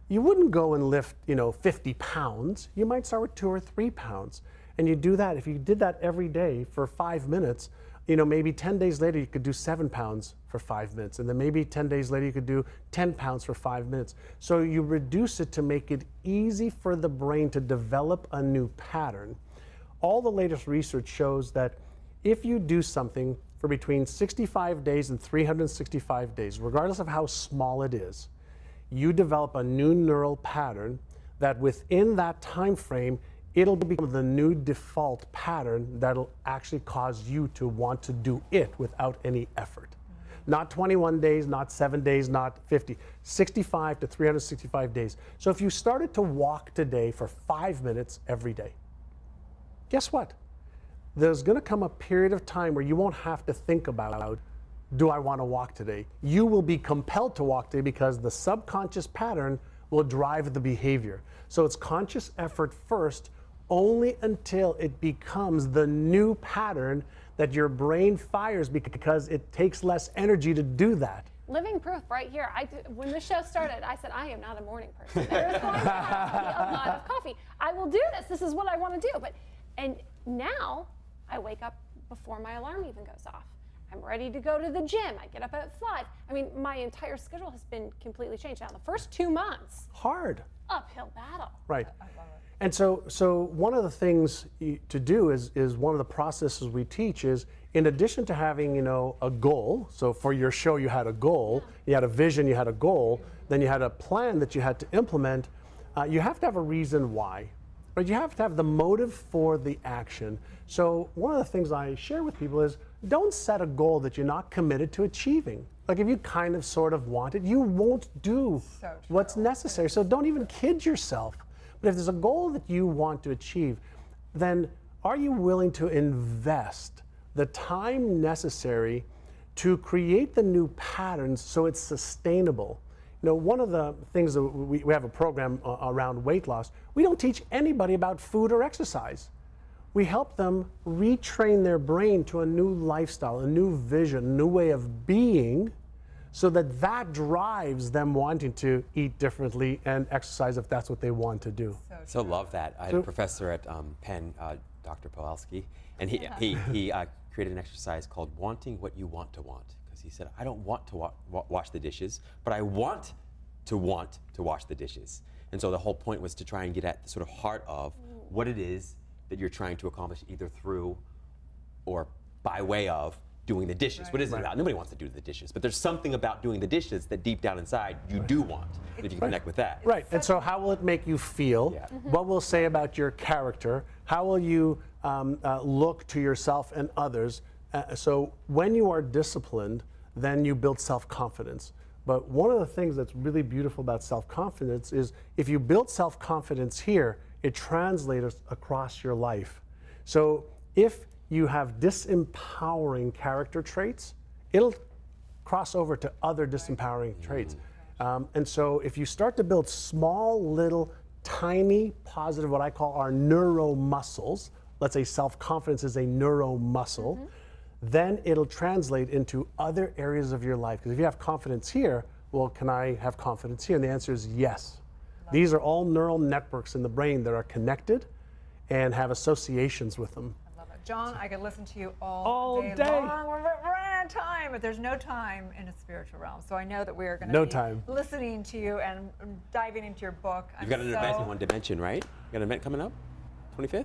you wouldn't go and lift, 50 pounds. You might start with 2 or 3 pounds. And you do that. If you did that every day for 5 minutes, maybe 10 days later you could do 7 pounds for 5 minutes. And then maybe 10 days later you could do 10 pounds for 5 minutes. So you reduce it to make it easy for the brain to develop a new pattern. All the latest research shows that if you do something for between 65 days and 365 days, regardless of how small it is, you develop a new neural pattern that within that time frame, it'll become the new default pattern that'll actually cause you to want to do it without any effort. Not 21 days, not 7 days, not 50, 65 to 365 days. So if you started to walk today for 5 minutes every day, guess what? There's going to come a period of time where you won't have to think about do I want to walk today? You will be compelled to walk today because the subconscious pattern will drive the behavior. So it's conscious effort first, only until it becomes the new pattern that your brain fires, because it takes less energy to do that. Living proof right here. When the show started, I said, I am not a morning person. There's going to have to be a lot of coffee. I will do this. This is what I want to do. And now I wake up before my alarm even goes off. I'm ready to go to the gym. I get up at 5. I mean, my entire schedule has been completely changed. Now, the first 2 months, hard. Uphill battle. Right. And so one of the things to do is one of the processes we teach is, in addition to having, you know, a goal, so for your show you had a goal, you had a vision, you had a goal, then you had a plan that you had to implement, you have to have a reason why. But you have to have the motive for the action. So one of the things I share with people is, don't set a goal that you're not committed to achieving. Like if you kind of sort of want it, you won't do what's necessary. So don't even kid yourself. But if there's a goal that you want to achieve, then are you willing to invest the time necessary to create the new patterns so it's sustainable? You know, one of the things that we have a program around weight loss. We don't teach anybody about food or exercise. We help them retrain their brain to a new lifestyle, a new vision, a new way of being, so that drives them wanting to eat differently and exercise if that's what they want to do. So love that. I had a professor at Penn, Dr. Pawlowski, and he created an exercise called wanting what you want to want. Because he said, I don't want to wash the dishes, but I want to wash the dishes. And so the whole point was to try and get at the sort of heart of what it is that you're trying to accomplish, either through or by way of doing the dishes. What is it about? Nobody wants to do the dishes, but there's something about doing the dishes that deep down inside you do want, if you can connect with that. Right, and so how will it make you feel? Yeah. What will it say about your character? How will you look to yourself and others? So when you are disciplined, then you build self-confidence. But one of the things that's really beautiful about self-confidence is, if you build self-confidence here, it translates across your life. So if you have disempowering character traits, it'll cross over to other disempowering traits. And so if you start to build small, little, tiny, positive, what I call our neuromuscles, let's say self-confidence is a neuromuscle, then it'll translate into other areas of your life. Because if you have confidence here, well, can I have confidence here? And the answer is yes. These are all neural networks in the brain that are connected and have associations with them. John, I could listen to you all day long. We're running out of time, but there's no time in a spiritual realm. So I know that we are going to be listening to you and diving into your book. You've got an event in One Dimension, right? You got an event coming up? 25th?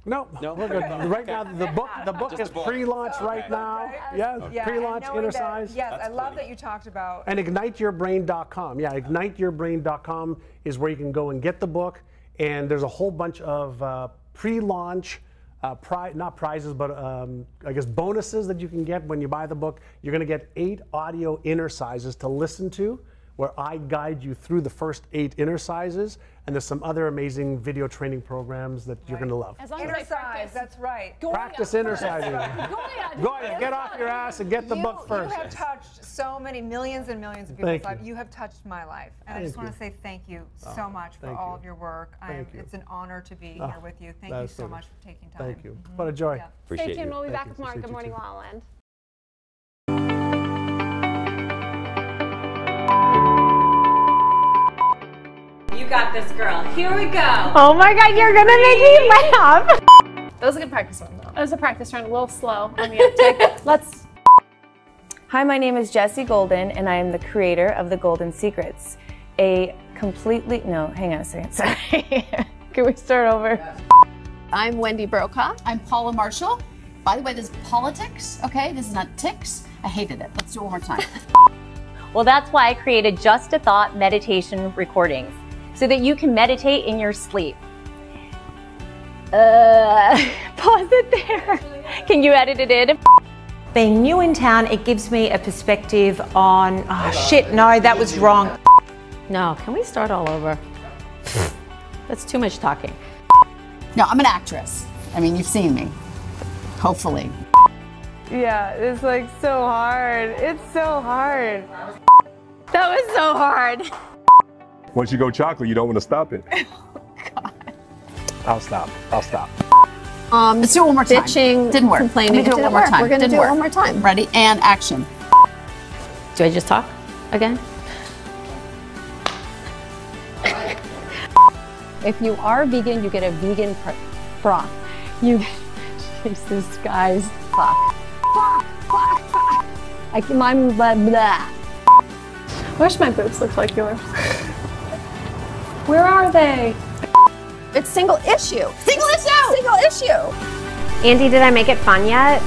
No, we're good. Right now, the book is pre-launch right now. Yes, pre-launch, inner size. Yes, I love that you talked about. And igniteyourbrain.com. Yeah, igniteyourbrain.com is where you can go and get the book. And there's a whole bunch of pre-launch, not prizes, but I guess bonuses that you can get when you buy the book. You're going to get 8 audio inner sizes to listen to, where I guide you through the first 8 inner sizes. And there's some other amazing video training programs that you're going to love. As long as practice, that's right. Practice inner sizing. Go ahead, get off your ass and get the book first. You have touched so many millions and millions of people's lives. You have touched my life. And I just want to say thank you so much for all of your work. It's an honor to be here with you. Thank you so much for taking time. Thank you. What a joy. Appreciate Stay tuned. you. We'll be back tomorrow. Good morning, La La Land. You got this, girl. Here we go. Oh my God, you're gonna make me laugh. That was a good practice run, though. It was a practice run, a little slow on the uptake. Let's. Hi, my name is Jessie Golden, and I am the creator of The Golden Secrets. Hang on a second, sorry. Can we start over? I'm Wendy Brokaw. I'm Paula Marshall. By the way, this is politics, okay? This is not ticks. I hated it. Let's do it one more time. Well, that's why I created Just a Thought meditation recordings, so that you can meditate in your sleep. Pause it there. Can you edit it in? Being new in town, it gives me a perspective on, no, that was wrong. No, can we start all over? That's too much talking. No, I'm an actress. I mean, you've seen me, hopefully. Yeah, it's like so hard. It's so hard. That was so hard. Once you go chocolate, you don't want to stop it. I'll stop. Let's do it one more time. Bitching, Didn't work. complaining. Let me do it one more time. We're gonna do it one more time. Ready? And action. Do I just talk again? If you are vegan, you get a vegan broth. Jesus, guys. Fuck. I'm blah, blah. I wish my boobs looked like yours. Where are they? It's single issue. Single issue! Single issue. Andy, did I make it fun yet?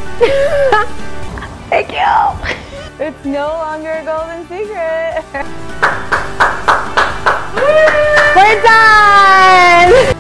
Thank you. It's no longer a golden secret. We're done!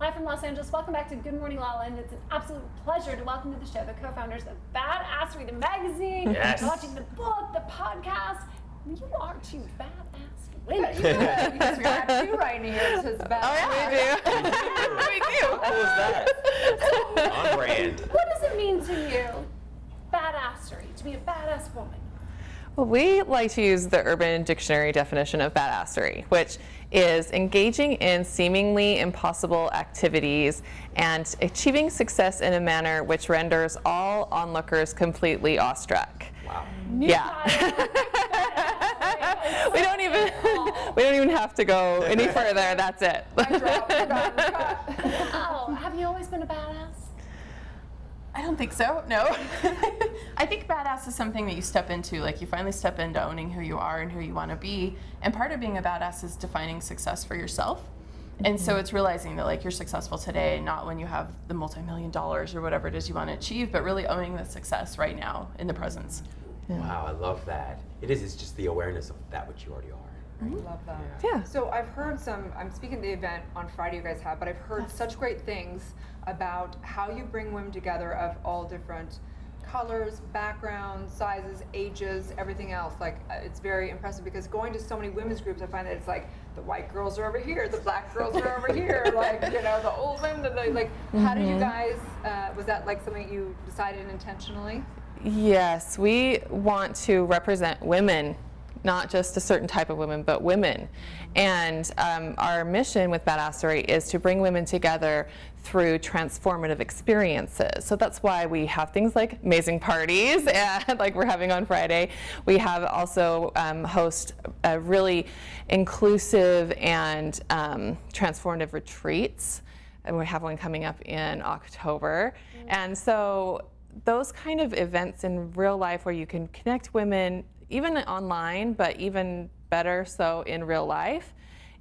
Live from Los Angeles, welcome back to Good Morning LALALAND. It's an absolute pleasure to welcome to the show the co-founders of Badassery, the magazine, Yes. launching the book, the podcast. You are two badass women. Because we have two right here. It says badass. Oh, yeah, we do. What was that? On brand. What does it mean to you, badassery, to be a badass woman? Well, we like to use the Urban Dictionary definition of badassery, which is engaging in seemingly impossible activities and achieving success in a manner which renders all onlookers completely awestruck. Wow. Yeah. we don't even have to go any further. That's it. Oh, have you always been a badass? I don't think so, no. I think badass is something that you step into, like you finally step into owning who you are and who you want to be. And part of being a badass is defining success for yourself. And so it's realizing that like you're successful today, not when you have the multi-million dollars or whatever it is you want to achieve, but really owning the success right now in the presence. Yeah. Wow, I love that. It's just the awareness of that which you already are. I love that. Yeah. So I've heard I'm speaking at the event on Friday you guys have, but I've heard such great things about how you bring women together of all different colors, backgrounds, sizes, ages, everything else. Like, it's very impressive because going to so many women's groups, I find that it's like the white girls are over here, the black girls are over here, like, you know, the old women, like, how did you guys, was that like something you decided intentionally? Yes, we want to represent women, not just a certain type of women, but women. And our mission with Badassery is to bring women together through transformative experiences. So that's why we have things like amazing parties, and like we're having on Friday. We have also host really inclusive and transformative retreats. And we have one coming up in October. And so those kind of events in real life where you can connect women, even online, but even better so in real life,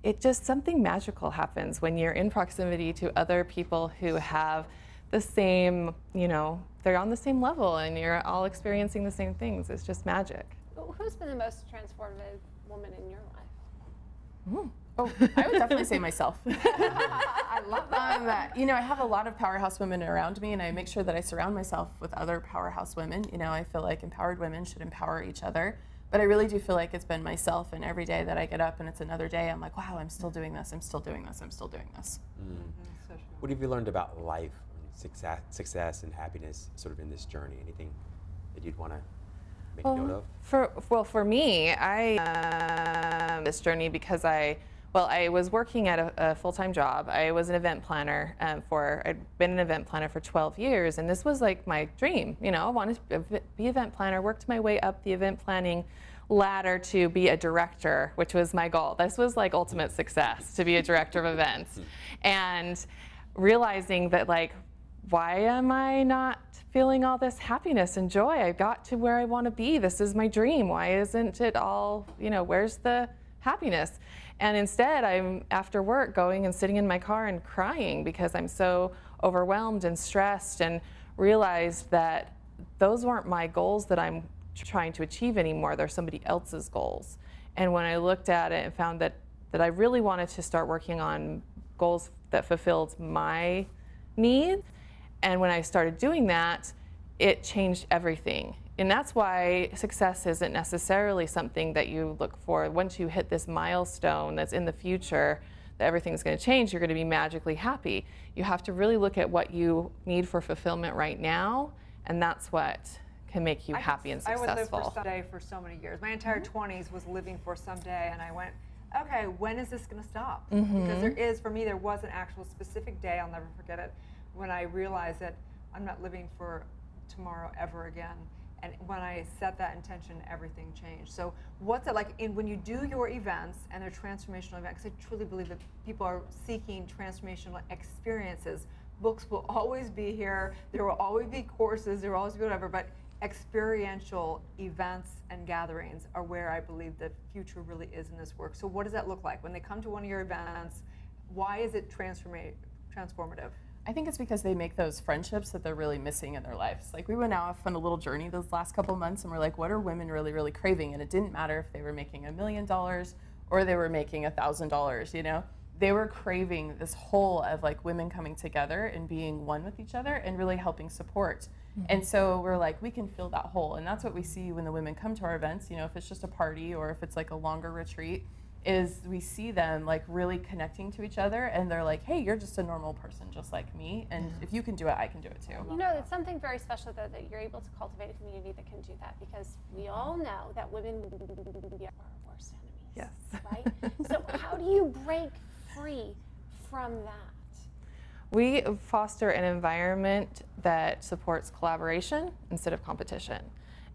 it just something magical happens when you're in proximity to other people who have the same, you know, they're on the same level and you're all experiencing the same things. It's just magic. Who's been the most transformative woman in your life? Oh, I would definitely say myself. I love that. You know, I have a lot of powerhouse women around me, and I make sure that I surround myself with other powerhouse women. You know, I feel like empowered women should empower each other. But I really do feel like it's been myself, and every day that I get up and it's another day, I'm like, wow, I'm still doing this, I'm still doing this, I'm still doing this. What have you learned about life, success and happiness sort of in this journey? Anything that you'd want to make note of? For me, I this journey because I was working at a full-time job. I was an event planner I'd been an event planner for 12 years, and this was like my dream. You know, I wanted to be an event planner, worked my way up the event planning ladder to be a director, which was my goal. This was like ultimate success, to be a director of events. And realizing that, like, why am I not feeling all this happiness and joy? I got to where I want to be. This is my dream. Why isn't it all, you know, where's the happiness? And instead, I'm after work going and sitting in my car and crying because I'm so overwhelmed and stressed, and realized that those weren't my goals that I'm trying to achieve anymore. They're somebody else's goals. And when I looked at it and found that I really wanted to start working on goals that fulfilled my needs, and when I started doing that, it changed everything. And that's why success isn't necessarily something that you look for. Once you hit this milestone that's in the future, that everything's going to change, you're going to be magically happy. You have to really look at what you need for fulfillment right now, and that's what can make you happy and successful. I would live for someday for so many years. My entire 20s was living for someday, and I went, okay, when is this going to stop? Because for me, there was an actual specific day, I'll never forget it, when I realized that I'm not living for tomorrow ever again. And when I set that intention, everything changed. So what's it like when you do your events, and they're transformational events, because I truly believe that people are seeking transformational experiences. Books will always be here, there will always be courses, there will always be whatever, but experiential events and gatherings are where I believe the future really is in this work. So what does that look like? When they come to one of your events, why is it transformative? I think it's because they make those friendships that they're really missing in their lives. Like, we went off on a little journey those last couple months, and we're like, what are women really, really craving? And it didn't matter if they were making $1 million or they were making $1,000, you know? They were craving this whole of like women coming together and being one with each other and really helping support. And so we're like, we can fill that hole. And that's what we see when the women come to our events, you know, if it's just a party or if it's like a longer retreat, is we see them like really connecting to each other, and they're like, hey, you're just a normal person just like me, and if you can do it, I can do it too. You know, it's something very special though that you're able to cultivate a community that can do that, because we all know that women are our worst enemies. Yes. Right? So how do you break free from that? We foster an environment that supports collaboration instead of competition.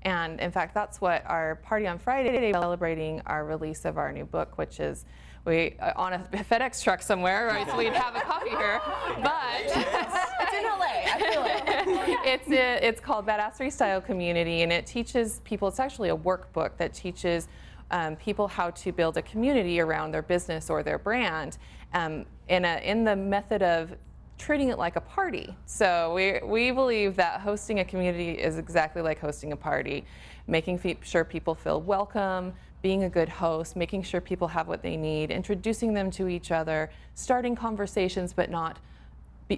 And in fact, that's what our party on Friday, celebrating our release of our new book, which is on a FedEx truck somewhere, right? So we'd have a copy here. But it's in LA, I feel it. It's called Badassery Style Community, and it teaches people, it's actually a workbook that teaches people how to build a community around their business or their brand in the method of treating it like a party. So we believe that hosting a community is exactly like hosting a party, making sure people feel welcome, being a good host, making sure people have what they need, introducing them to each other, starting conversations but not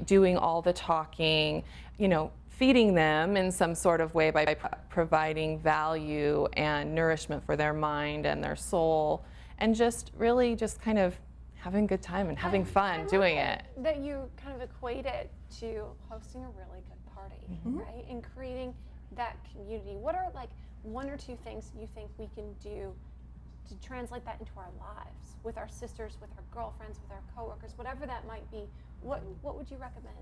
doing all the talking, you know, feeding them in some sort of way by providing value and nourishment for their mind and their soul, and just really just kind of having a good time and having fun doing it. That you kind of equate it to hosting a really good party, right? And creating that community. What are like one or two things you think we can do to translate that into our lives, with our sisters, with our girlfriends, with our coworkers, whatever that might be? What would you recommend?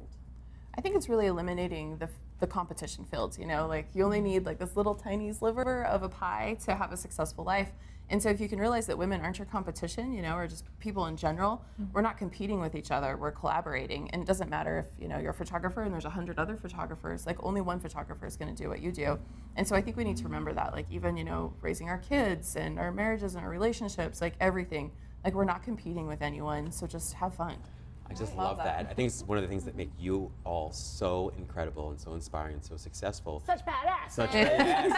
I think it's really eliminating the competition fields, you know, like you only need like this little tiny sliver of a pie to have a successful life. And so if you can realize that women aren't your competition, you know, or just people in general, we're not competing with each other, we're collaborating. And it doesn't matter if, you know, you're a photographer and there's 100 other photographers, like only one photographer is going to do what you do. And so I think we need to remember that, like even, you know, raising our kids and our marriages and our relationships, like everything, like we're not competing with anyone, so just have fun. I just love that. I think it's one of the things that make you all so incredible and so inspiring and so successful. Such badass. Such badass.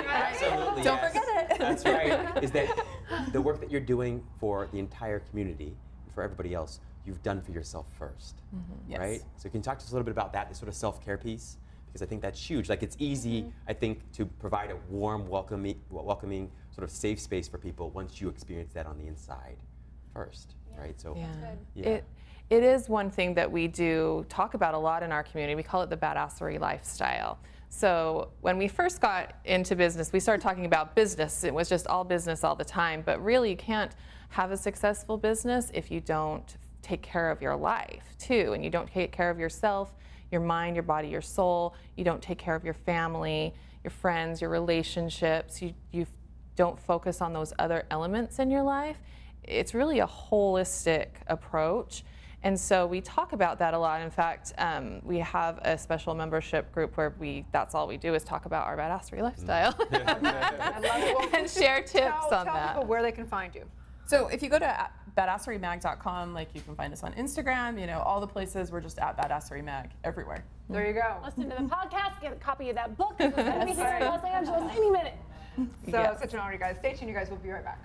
Absolutely. Don't forget it. That's right. Is that the work that you're doing for the entire community, for everybody else, you've done for yourself first, right? So can you talk to us a little bit about that, the sort of self-care piece? Because I think that's huge. Like it's easy, I think, to provide a warm, welcoming sort of safe space for people once you experience that on the inside first, right? So It is one thing that we do talk about a lot in our community. We call it the badassery lifestyle. So when we first got into business, we started talking about business. It was just all business all the time. But really, you can't have a successful business if you don't take care of your life, too. And you don't take care of yourself, your mind, your body, your soul. You don't take care of your family, your friends, your relationships. You don't focus on those other elements in your life. It's really a holistic approach. And so we talk about that a lot. In fact, we have a special membership group where that's all we do is talk about our badassery lifestyle and share tips on tell that. People where they can find you. So if you go to badasserymag.com, like you can find us on Instagram, you know, all the places. We're just at badasserymag everywhere. There you go. Listen to the podcast, get a copy of that book. It's going to be here in Los Angeles any minute. So such an honor, you guys. Stay tuned, you guys. We'll be right back.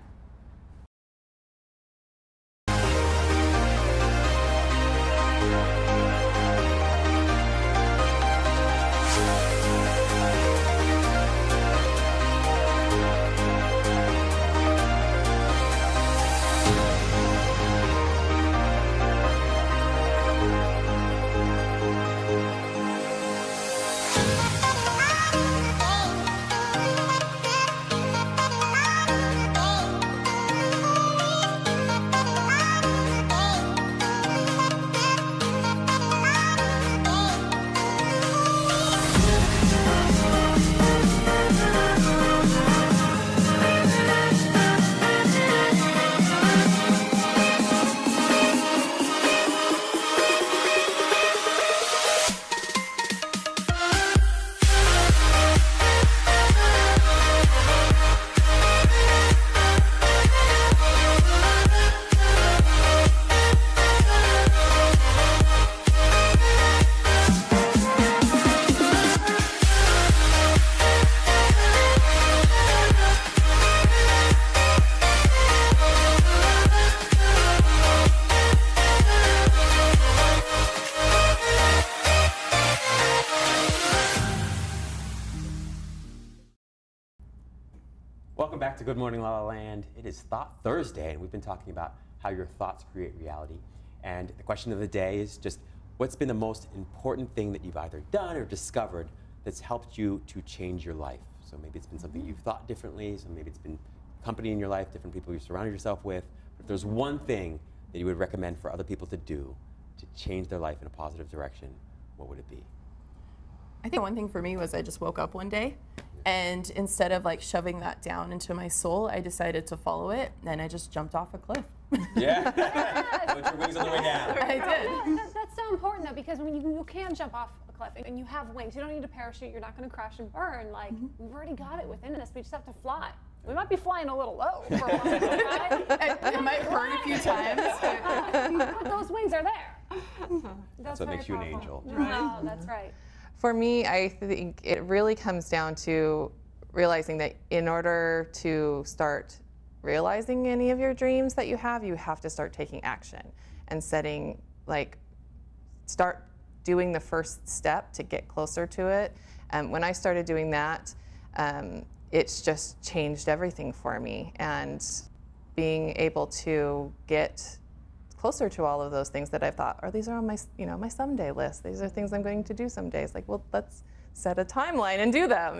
Good morning, La La Land. It is Thought Thursday, and we've been talking about how your thoughts create reality. And the question of the day is just, what's been the most important thing that you've either done or discovered that's helped you to change your life? So maybe it's been something you've thought differently, so maybe it's been company in your life, different people you surrounded yourself with. But if there's one thing that you would recommend for other people to do to change their life in a positive direction, what would it be? I think one thing for me was I just woke up one day, and instead of like shoving that down into my soul, I decided to follow it, and I just jumped off a cliff. Yeah. Put your wings on the way down. I did. That's so important though, because when you can jump off a cliff and you have wings, you don't need a parachute, you're not going to crash and burn. Like, we've already got it within us, we just have to fly. We might be flying a little low for a while, right? It might hurt a few times. But those wings are there. That's what makes you an angel. Oh, that's right. For me, I think it really comes down to realizing that in order to start realizing any of your dreams that you have to start taking action and setting, like, start doing the first step to get closer to it. When I started doing that, it's just changed everything for me. And being able to get closer to all of those things that I've thought, these are on my, my someday list. These are things I'm going to do someday. It's like, well, let's set a timeline and do them,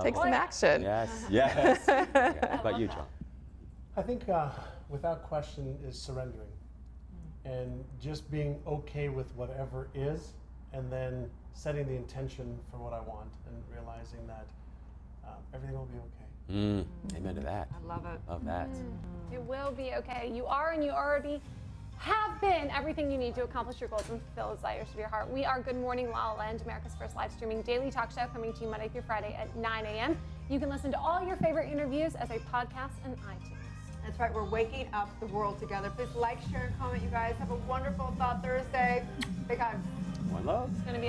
Take some action. Yes, yes. Okay. How about you, John? I think without question is surrendering and just being okay with whatever is, and then setting the intention for what I want and realizing that everything will be okay. Amen to that. I love it. Love that. It will be okay. You are, and you already have been everything you need to accomplish your goals and fulfill the desires of your heart. We are Good Morning LALALAND, America's first live streaming daily talk show, coming to you Monday through Friday at 9 a.m. You can listen to all your favorite interviews as a podcast on iTunes. That's right, we're waking up the world together. Please like, share, and comment, you guys. Have a wonderful Thought Thursday. Big hugs. One love. It's going to be